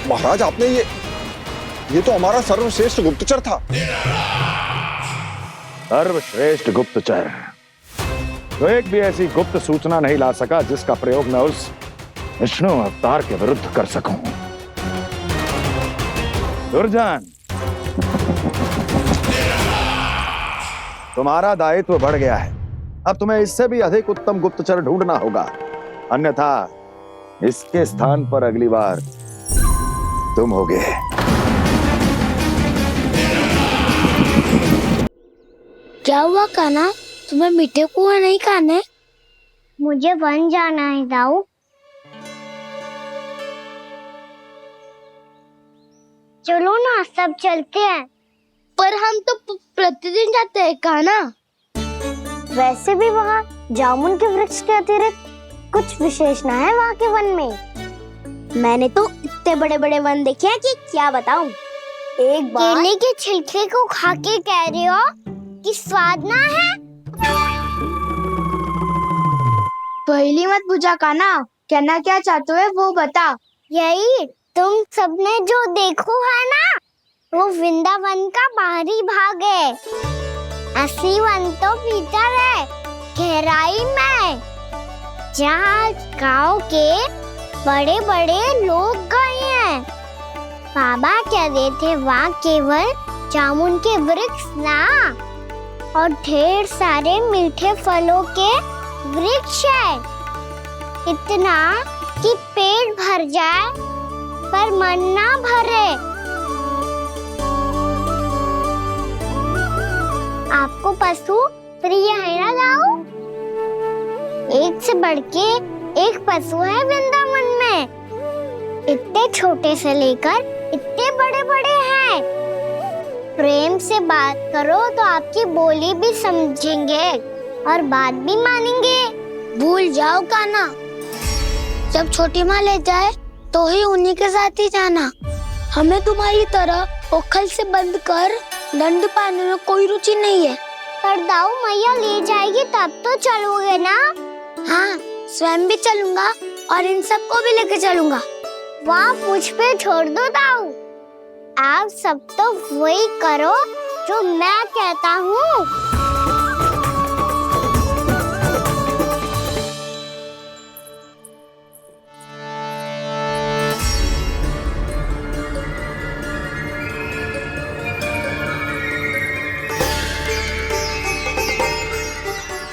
Speaker 18: महाराज, आपने ये तो हमारा सर्वश्रेष्ठ गुप्तचर था।
Speaker 17: सर्वश्रेष्ठ गुप्तचर तो एक भी ऐसी गुप्त सूचना नहीं ला सका जिसका प्रयोग मैं उस विष्णु अवतार के विरुद्ध कर सकूं। दुर्जन, तुम्हारा दायित्व बढ़ गया है। अब तुम्हें इससे भी अधिक उत्तम गुप्तचर ढूंढना होगा, अन्यथा इसके स्थान पर अगली बार तुम होगे।
Speaker 2: क्या हुआ कान्हा, तुम्हें मीठे कुआं नहीं खाने? मुझे वन जाना है दाऊ। चलो ना, सब चलते हैं। पर हम तो प्रतिदिन जाते हैं कान्हा। वैसे भी वहाँ जामुन के वृक्ष के अतिरिक्त कुछ विशेष ना है वहाँ के वन में। मैंने तो इतने बड़े बड़े वन देखे हैं कि क्या बताऊं। एक बार केले के छिलके को खा के कह रहे हो कि स्वाद ना है? पहली मत पूछा कान्हा, कहना क्या चाहते हो वो बता। यही तुम सबने जो देखो है ना, वो वृंदावन का बाहरी भाग है। असली वन तो भीतर है, गहराई में, जहाँ गांव के बड़े बड़े लोग गए हैं। बाबा कह रहे थे वहाँ केवल जामुन के वृक्ष ना, और ढेर सारे मीठे फलों के वृक्ष है। इतना कि पेट भर जाए पर मन ना भरे। आपको पशु प्रिय है ना दाऊ? एक से बढ़ के एक पशु है वृंदावन में। इतने छोटे से लेकर इतने बड़े बड़े हैं। प्रेम से बात करो तो आपकी बोली भी समझेंगे और बात भी मानेंगे। भूल जाओ कान्हा, जब छोटी माँ ले जाए तो ही उन्हीं के साथ ही जाना। हमें तुम्हारी तरह ओखल से बंद कर दंड पाने में कोई रुचि नहीं है। पर दाऊ मैया ले जाएगी तब तो चलोगे ना? हाँ, स्वयं भी चलूंगा और इन सबको भी लेके चलूंगा। वहाँ मुझ पे छोड़ दो दाऊ। आप सब तो वही करो जो मैं कहता हूँ।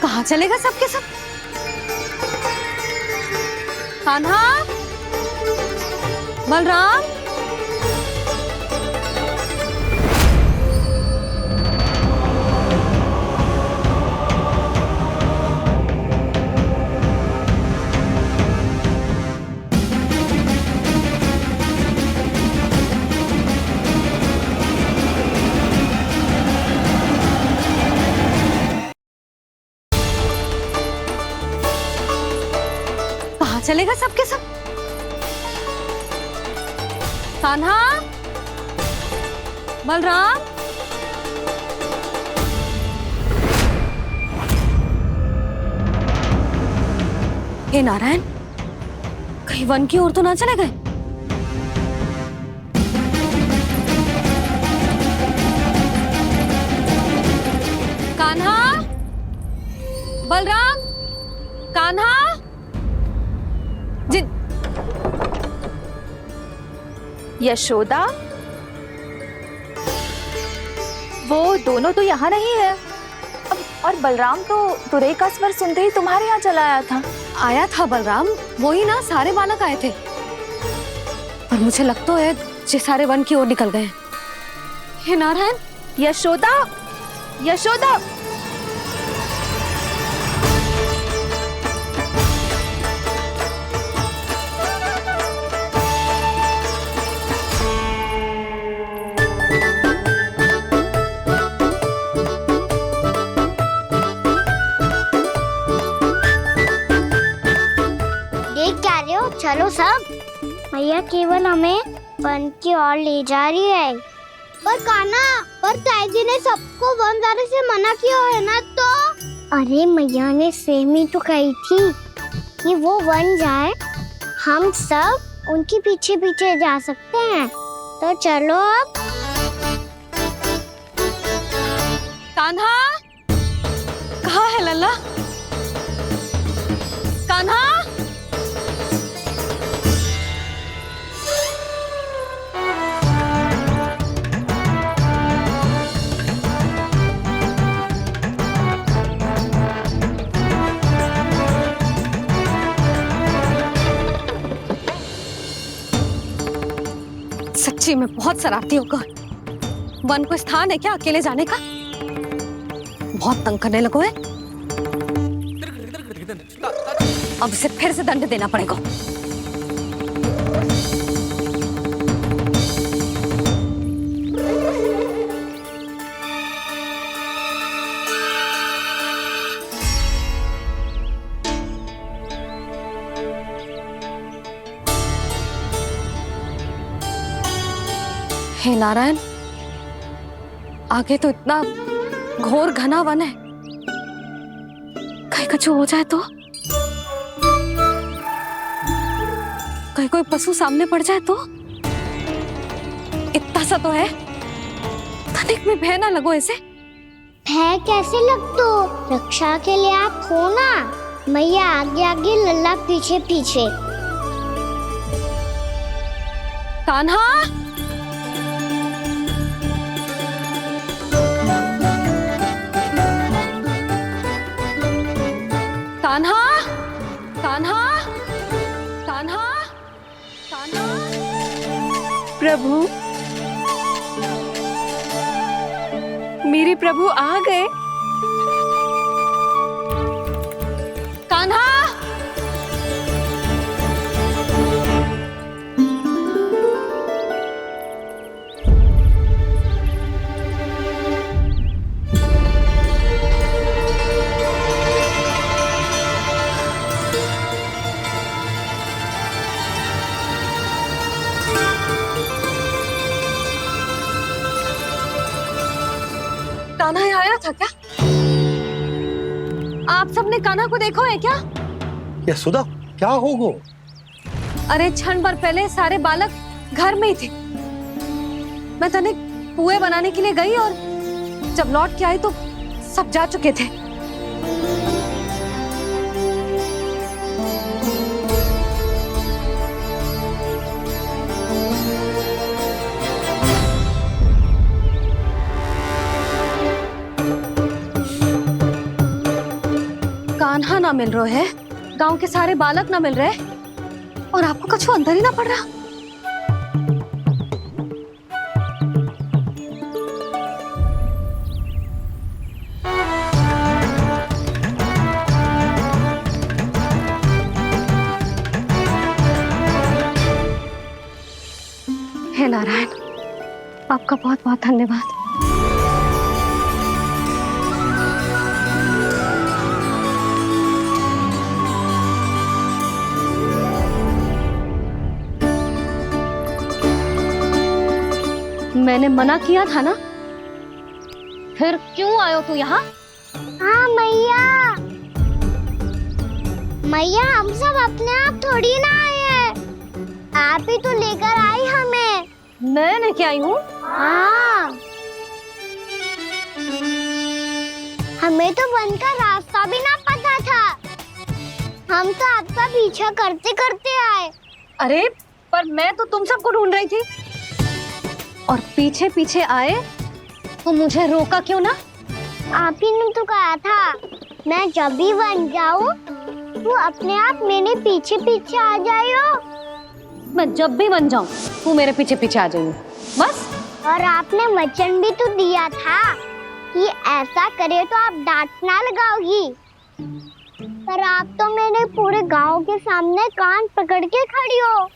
Speaker 4: कहाँ चलेगा सबके सब? कान्हा, बलराम, कहाँ चलेगा सबके सब? कान्हा, बलराम, हे नारायण, कहीं वन की ओर तो ना चले गए? कान्हा, बलराम, कान्हा,
Speaker 3: यशोदा, वो दोनों तो यहाँ नहीं है। अब और बलराम तो तुरई का स्वर सुनते ही तुम्हारे यहाँ चला आया था।
Speaker 4: आया था बलराम, वही ना, सारे बालक आए थे। पर मुझे लगता है ये सारे वन की ओर निकल गए। हे नारायण,
Speaker 3: यशोदा, यशोदा,
Speaker 2: चलो सब, मैया केवल हमें वन की ओर ले जा रही है। पर कान्हा, पर ताईजी ने सबको वन जाने से मना किया है ना तो? अरे मैया ने सेम ही तो कही थी कि वो वन जाए, हम सब उनके पीछे पीछे जा सकते हैं। तो चलो अब।
Speaker 4: कान्हा, कहाँ है लल्ला? कान्हा, सच्ची में बहुत शरारती होकर। वन को स्थान है क्या अकेले जाने का? बहुत तंग करने लगो है। अब इसे फिर से दंड देना पड़ेगा। हे नारायण, आगे तो इतना घोर घना वन है, कहीं कुछ हो जाए तो? कहीं कोई पशु सामने पड़ जाए तो? इतना सा तो है, तनिक में भय ना लगो ऐसे।
Speaker 2: भय कैसे लग तो? रक्षा के लिए आप हो ना। मैया आगे आगे, लल्ला पीछे पीछे।
Speaker 4: कान्हा, कान्हा, कान्हा, कान्हा, कान्हा।
Speaker 3: प्रभु, मेरे प्रभु आ गए।
Speaker 4: कान्हा, कान्हा आया था क्या? आप सबने कान्हा को देखो है क्या?
Speaker 8: यशोदा, क्या होगा?
Speaker 4: अरे क्षण भर पहले सारे बालक घर में ही थे। मैं तनिक पुए बनाने के लिए गई और जब लौट के आई तो सब जा चुके थे। कान्हा ना मिल रहे है, गांव के सारे बालक ना मिल रहे, और आपको कछु अंदर ही ना पड़ रहा। हे नारायण, आपका बहुत बहुत धन्यवाद। मैंने मना किया था ना, फिर क्यों आयो तू यहाँ?
Speaker 2: हाँ मैया, मैया हम सब अपने आप थोड़ी ना आए हैं, आप ही तो लेकर आई हमें।
Speaker 4: मैं लेके आई हूँ?
Speaker 2: हाँ, हमें तो वन का रास्ता भी ना पता था, हम तो आपका पीछा करते करते आए।
Speaker 4: अरे पर मैं तो तुम सबको ढूंढ रही थी, और पीछे पीछे आए तो मुझे रोका क्यों ना?
Speaker 2: आप ही ने तो कहा था मैं जब भी बन जाऊं तू अपने आप मेरे पीछे पीछे आ जाइयो।
Speaker 4: मैं जब भी बन जाऊं तू मेरे पीछे पीछे आ जाइयो, बस।
Speaker 2: और आपने वचन भी तो दिया था कि ऐसा करे तो आप डांट ना लगाओगी, पर आप तो मेरे पूरे गांव के सामने कान पकड़ के खड़ी हो।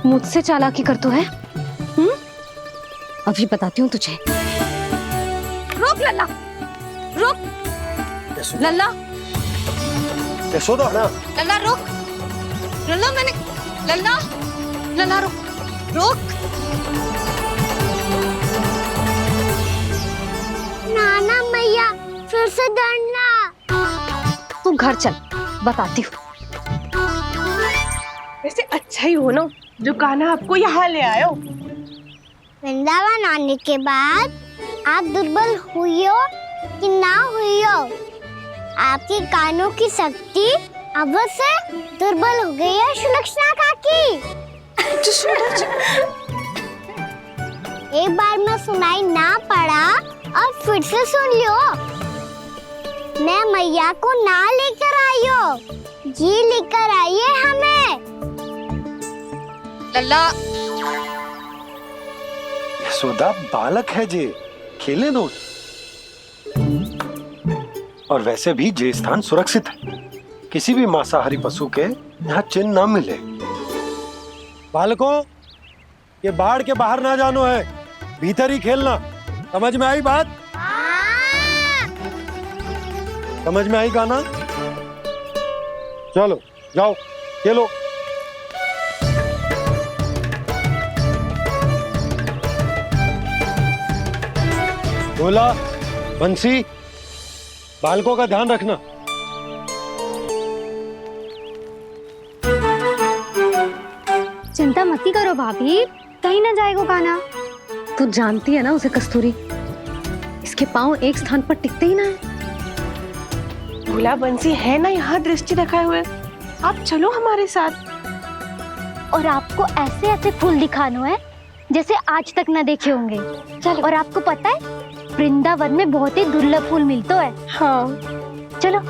Speaker 4: मुझसे चालाकी कर तो है? अभी बताती हूँ तुझे। रुक लल्ला, रुक लल्ला,
Speaker 8: यशोदा ना,
Speaker 4: लल्ला रुक, लल्ला मैंने, लल्ला, लल्ला रुक, रुक।
Speaker 2: नाना मैया फिर से डरना।
Speaker 4: तू घर चल, बताती हूँ।
Speaker 5: वैसे अच्छा ही हो ना जो कान्हा आपको यहाँ ले आयो।
Speaker 2: वृंदावन आने के बाद आप दुर्बल हुई हो कि ना हुई हो, आपके कानों की शक्ति अब से दुर्बल हो गई है सुलक्षणा काकी। एक बार में सुनाई ना पड़ा और फिर से सुन लियो। मैं मैया को ना लेकर आई हो, जी लेकर आई है हमें।
Speaker 4: लल्ला,
Speaker 8: यशोदा बालक है जे, खेले दो। और वैसे भी जे स्थान सुरक्षित है, किसी भी मांसाहारी पशु के यहाँ चिन्ह ना मिले। बालकों, ये बाढ़ के बाहर ना जानो है, भीतर ही खेलना। समझ में आई बात? समझ में आई गाना? चलो जाओ खेलो। बोला बंसी, बालकों का ध्यान रखना।
Speaker 1: चिंता मत करो भाभी, कहीं ना जाएगा कान्हा।
Speaker 4: तू जानती है ना उसे कस्तूरी, इसके पांव एक स्थान पर टिकते ही ना है।
Speaker 5: भोला बंसी है ना यहाँ दृष्टि रखाए हुए, आप चलो हमारे साथ।
Speaker 2: और आपको ऐसे ऐसे फूल दिखाना है जैसे आज तक न देखे होंगे। चलो। और आपको पता है वृंदावन में बहुत ही दुर्लभ फूल मिलते हैं।
Speaker 5: हाँ
Speaker 2: चलो।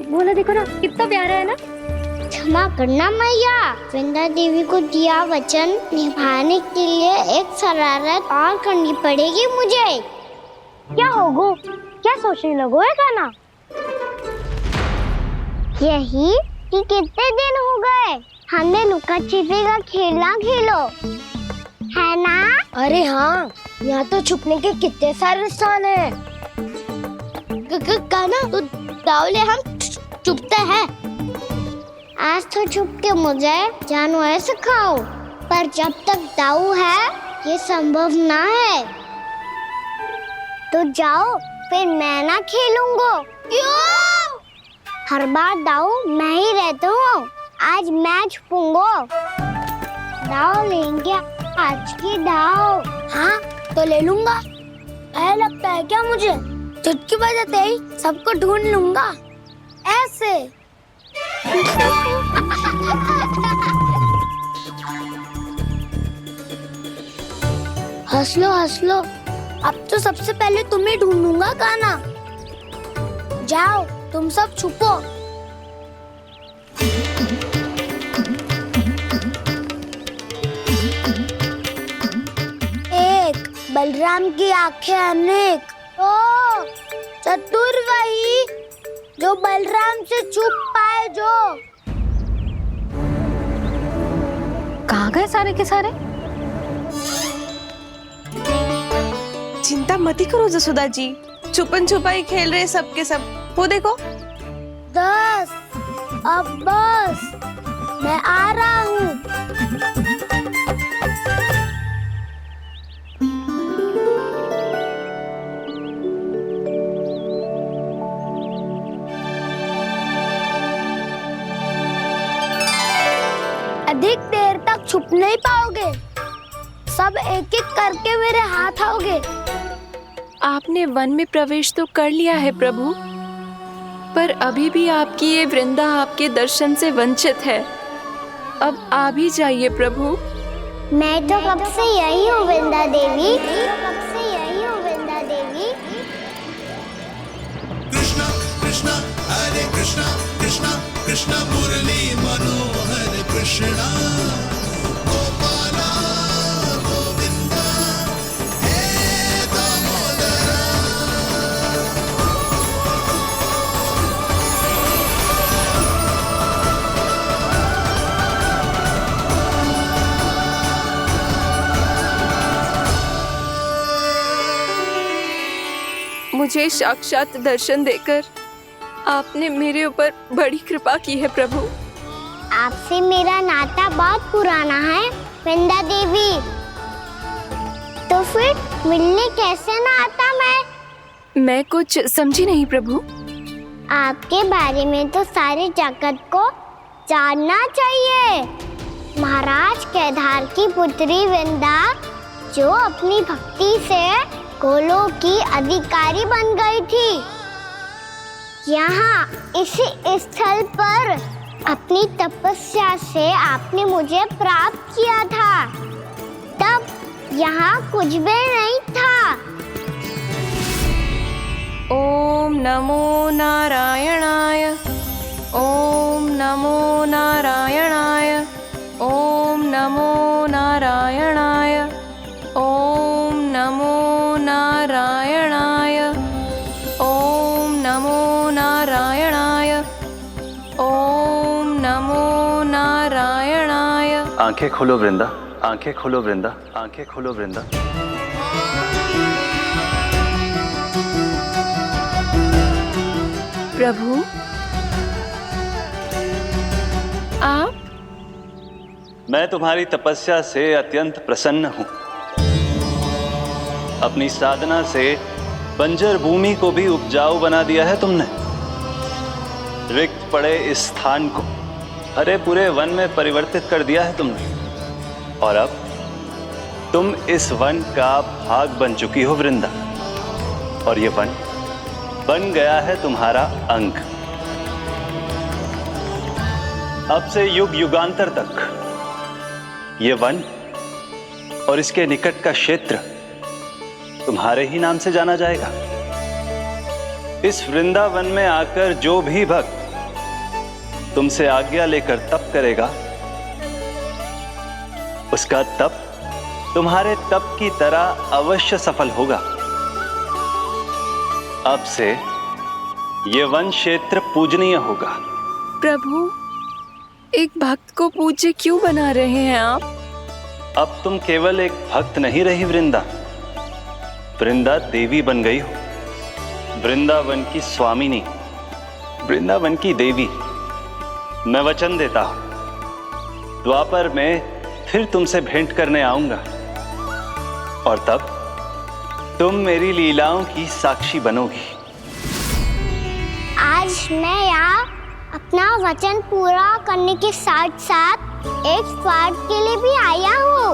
Speaker 1: बोला देखो ना कितना प्यारा है ना।
Speaker 2: क्षमा करना मैया, वृंदा देवी को दिया वचन निभाने के लिए एक शरारत और करनी पड़ेगी मुझे। क्या होगो? क्या सोचने लगो है कान्हा? यही कि कितने दिन हो गए हमने लुका छिपी का खेलना खेलो, है ना?
Speaker 9: अरे हाँ, यहाँ तो छुपने के कितने सारे स्थान है।
Speaker 2: कान्हा तो दावले हम छुपते हैं। आज तो छुप के मुझे जानवर सिखाओ, पर जब तक दाऊ है ये संभव ना है। तो जाओ, फिर मैं ना खेलूंगा। क्यों? हर बार दाऊ मैं ही रहता हूँ, आज मैं छुपूंगा। दाऊ लेंगे आज की दाऊ।
Speaker 9: हाँ तो ले लूंगा। ऐसा लगता है क्या मुझे? चुटकी बजाते ही सबको ढूंढ लूंगा ऐसे। हंस लो, अब तो सबसे पहले तुम्हें ढूंढूंगा कान्हा। जाओ तुम सब छुपो। एक, बलराम की आंखें अनेक। ओ, चतुर वही जो बलराम से छुप पाए जो।
Speaker 1: कहाँ गए सारे के सारे?
Speaker 6: चिंता मत करो जसोदा जी, छुपन छुपाई खेल रहे सबके सब। वो देखो।
Speaker 2: 10 अब बस, मैं आ रहा हूँ। अधिक देर तक छुप नहीं पाओगे, सब एक एक करके मेरे हाथ आओगे।
Speaker 3: आपने वन में प्रवेश तो कर लिया है प्रभु, पर अभी भी आपकी ये वृंदा आपके दर्शन से वंचित है। अब आ भी जाइए प्रभु।
Speaker 2: मैं तो कब से यही हूँ वृंदा देवी, कब से यही हूँ वृंदा देवी।
Speaker 19: कृष्णा कृष्णा हरे कृष्णा, कृष्णा कृष्णा मुरली मनोहर कृष्णा, गोपाला गोविंदा हे दामोदरा।
Speaker 3: मुझे साक्षात दर्शन देकर आपने मेरे ऊपर बड़ी कृपा की है प्रभु।
Speaker 2: आपसे मेरा नाता बहुत पुराना है वृंदा देवी, तो फिर मिलने कैसे ना आता मैं
Speaker 3: कुछ समझी नहीं प्रभु।
Speaker 2: आपके बारे में तो सारे जगत को जानना चाहिए। महाराज केदार की पुत्री वृंदा, जो अपनी भक्ति से गोलों की अधिकारी बन गई थी, यहाँ इसी स्थल पर अपनी तपस्या से आपने मुझे प्राप्त किया था। तब यहाँ कुछ भी नहीं था।
Speaker 3: ओम नमो नारायणाय, ओम नमो नारायणाय, ओम नमो नारायणाय, ओम नमो नारायणाय, ओम नमो नारायणाय, ओम नमो नारायणाय।
Speaker 20: आंखें खोलो वृंदा, आंखें खोलो वृंदा, आंखें खोलो वृंदा।
Speaker 3: प्रभु आप?
Speaker 20: मैं तुम्हारी तपस्या से अत्यंत प्रसन्न हूं। अपनी साधना से बंजर भूमि को भी उपजाऊ बना दिया है तुमने। रिक्त पड़े इस स्थान को हरे पूरे वन में परिवर्तित कर दिया है तुमने, और अब तुम इस वन का भाग बन चुकी हो वृंदा, और ये वन बन गया है तुम्हारा अंग। अब से युग युगांतर तक ये वन और इसके निकट का क्षेत्र तुम्हारे ही नाम से जाना जाएगा। इस वृंदावन में आकर जो भी भक्त तुमसे आज्ञा लेकर तप करेगा, उसका तप तुम्हारे तप की तरह अवश्य सफल होगा। अब से ये वन क्षेत्र पूजनीय होगा।
Speaker 3: प्रभु, एक भक्त को पूज्य क्यों बना रहे हैं आप?
Speaker 20: अब तुम केवल एक भक्त नहीं रही वृंदा, वृंदा देवी बन गई हो। वृंदावन की स्वामिनी, वृंदावन की देवी। मैं वचन देता हूं, द्वापर में फिर तुमसे भेंट करने आऊंगा, और तब तुम मेरी लीलाओं की साक्षी बनोगी।
Speaker 2: आज मैं यहाँ अपना वचन पूरा करने के साथ साथ एक स्वार्थ के लिए भी आया हूँ।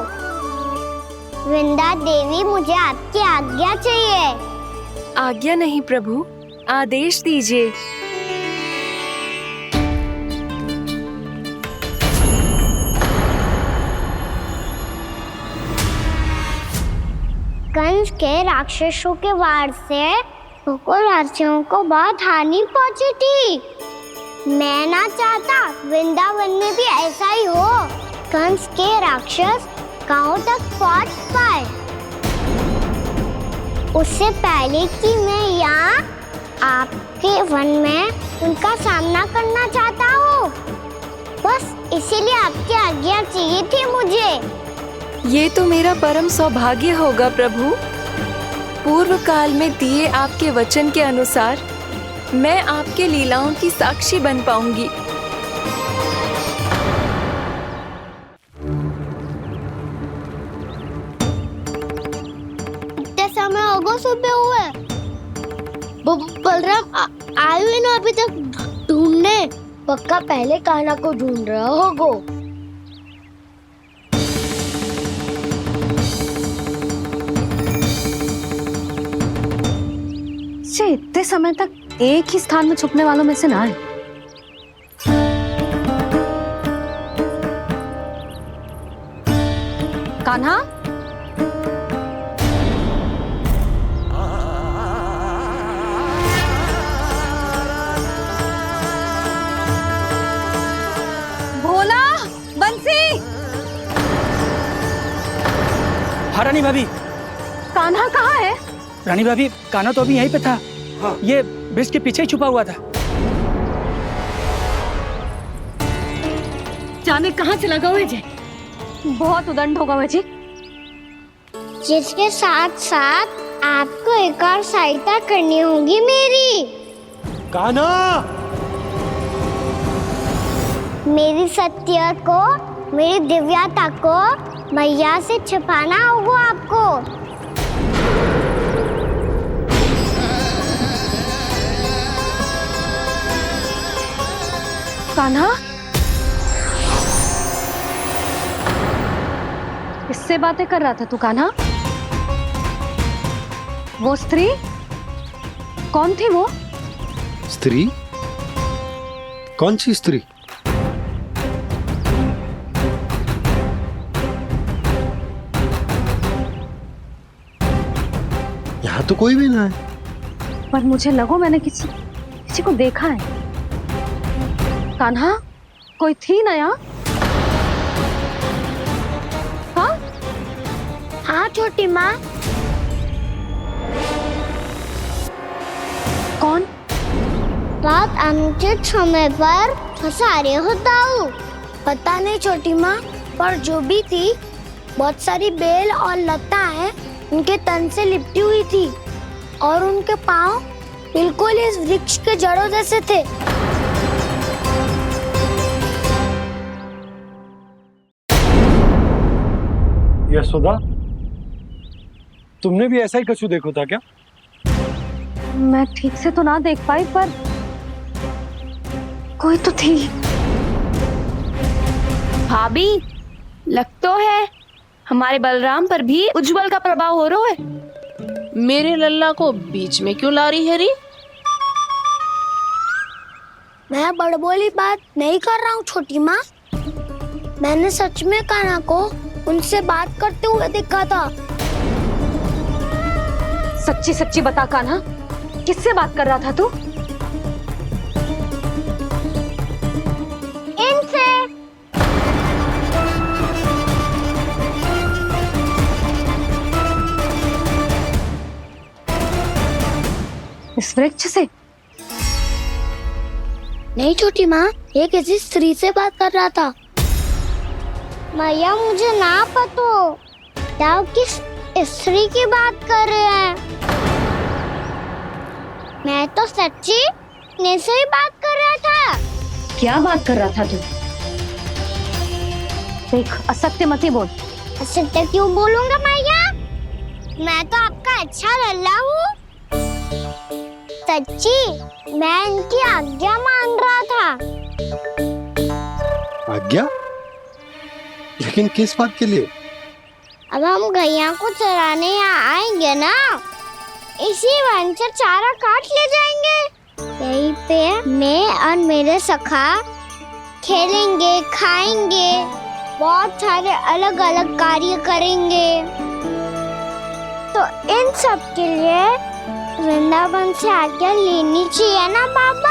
Speaker 2: वृंदा देवी, मुझे आपकी आज्ञा चाहिए।
Speaker 3: आज्ञा नहीं प्रभु, आदेश दीजिए।
Speaker 2: कंस के राक्षसों के वार से गोकुलवासियों को बहुत हानि पहुंची थी। मैं ना चाहता वृंदावन में भी ऐसा ही हो। कंस के राक्षस गांव तक पहुंच पाए, उससे पहले कि मैं यहाँ आपके वन में उनका सामना करना चाहता हूँ। बस इसीलिए आपकी आज्ञा चाहिए थी मुझे।
Speaker 3: ये तो मेरा परम सौभाग्य होगा प्रभु। पूर्व काल में दिए आपके वचन के अनुसार मैं आपके लीलाओं की साक्षी बन पाऊंगी।
Speaker 2: इतने समय होगा सुबह हुए, बलराम आए हुए ना अभी तक ढूंढने। पक्का पहले कान्हा को ढूंढ रहा होगा।
Speaker 4: इतने समय तक एक ही स्थान में छुपने वालों में से ना है। कान्हा, भोला, बंसी।
Speaker 15: हाँ रानी भाभी।
Speaker 4: कान्हा कहाँ है?
Speaker 15: रानी भाभी, कान्हा तो अभी यहीं पे था। हाँ। ये ब्रिज के पीछे ही छुपा हुआ था।
Speaker 4: जाने कहाँ से लगा हुआ है जी? बहुत उदंड होगा वह जी।
Speaker 2: जिसके साथ साथ आपको एक और सहायता करनी होगी मेरी।
Speaker 8: कान्हा,
Speaker 2: मेरी सत्य को, मेरी दिव्यता को मैया से छिपाना होगा आपको।
Speaker 4: कान्हा, किससे बातें कर रहा था तू कान्हा? वो स्त्री कौन थी? वो
Speaker 8: स्त्री? कौन सी स्त्री? यहाँ तो कोई भी ना है।
Speaker 4: पर मुझे लगो मैंने किसी को देखा है। कान्हा, कोई थी ना यहाँ? हाँ?
Speaker 2: हाँ छोटी माँ।
Speaker 4: कौन?
Speaker 2: रात अनुचित समय पर फंसारे होता हूँ। पता नहीं छोटी माँ, पर जो भी थी बहुत सारी बेल और लता है उनके तन से लिपटी हुई थी और उनके पाँव बिल्कुल इस वृक्ष के जड़ों जैसे थे।
Speaker 8: यशोदा, तुमने भी ऐसा ही कछु देखा था क्या?
Speaker 4: मैं ठीक से तो ना देख पाई, पर कोई तो थी।
Speaker 16: भाभी, लग तो है हमारे बलराम पर भी उज्जवल का प्रभाव हो रहा है। मेरे लल्ला को बीच में क्यों ला रही है री?
Speaker 2: मैं बड़बोली बात नहीं कर रहा हूँ छोटी माँ। मैंने सच में कान्हा को उनसे बात करते हुए देखा था।
Speaker 4: सच्ची सच्ची बता कान्हा, किससे बात कर रहा था तू?
Speaker 2: इनसे।
Speaker 4: इस वृक्ष से?
Speaker 2: नहीं छोटी माँ, ये किसी स्त्री से बात कर रहा था। मैया मुझे ना पतो क्या किस स्त्री की बात कर रहे हैं। मैं तो सच्ची ने से ही बात कर रहा था।
Speaker 4: क्या बात कर रहा था तू? देख, असत्य मत ही बोल।
Speaker 2: असत्य क्यों बोलूंगा मैया? मैं तो आपका अच्छा लल्ला हूँ। सच्ची मैं इनकी आज्ञा मान रहा था।
Speaker 8: आज्ञा? लेकिन किस बात के लिए?
Speaker 2: अब हम गैया को चराने यहाँ आएंगे ना, इसी वन से चारा काट ले जाएंगे। यहीं पे मैं और मेरे सखा खेलेंगे, खाएंगे, बहुत सारे अलग अलग कार्य करेंगे। तो इन सब के लिए वृंदावन से आज्ञा लेनी चाहिए ना बाबा?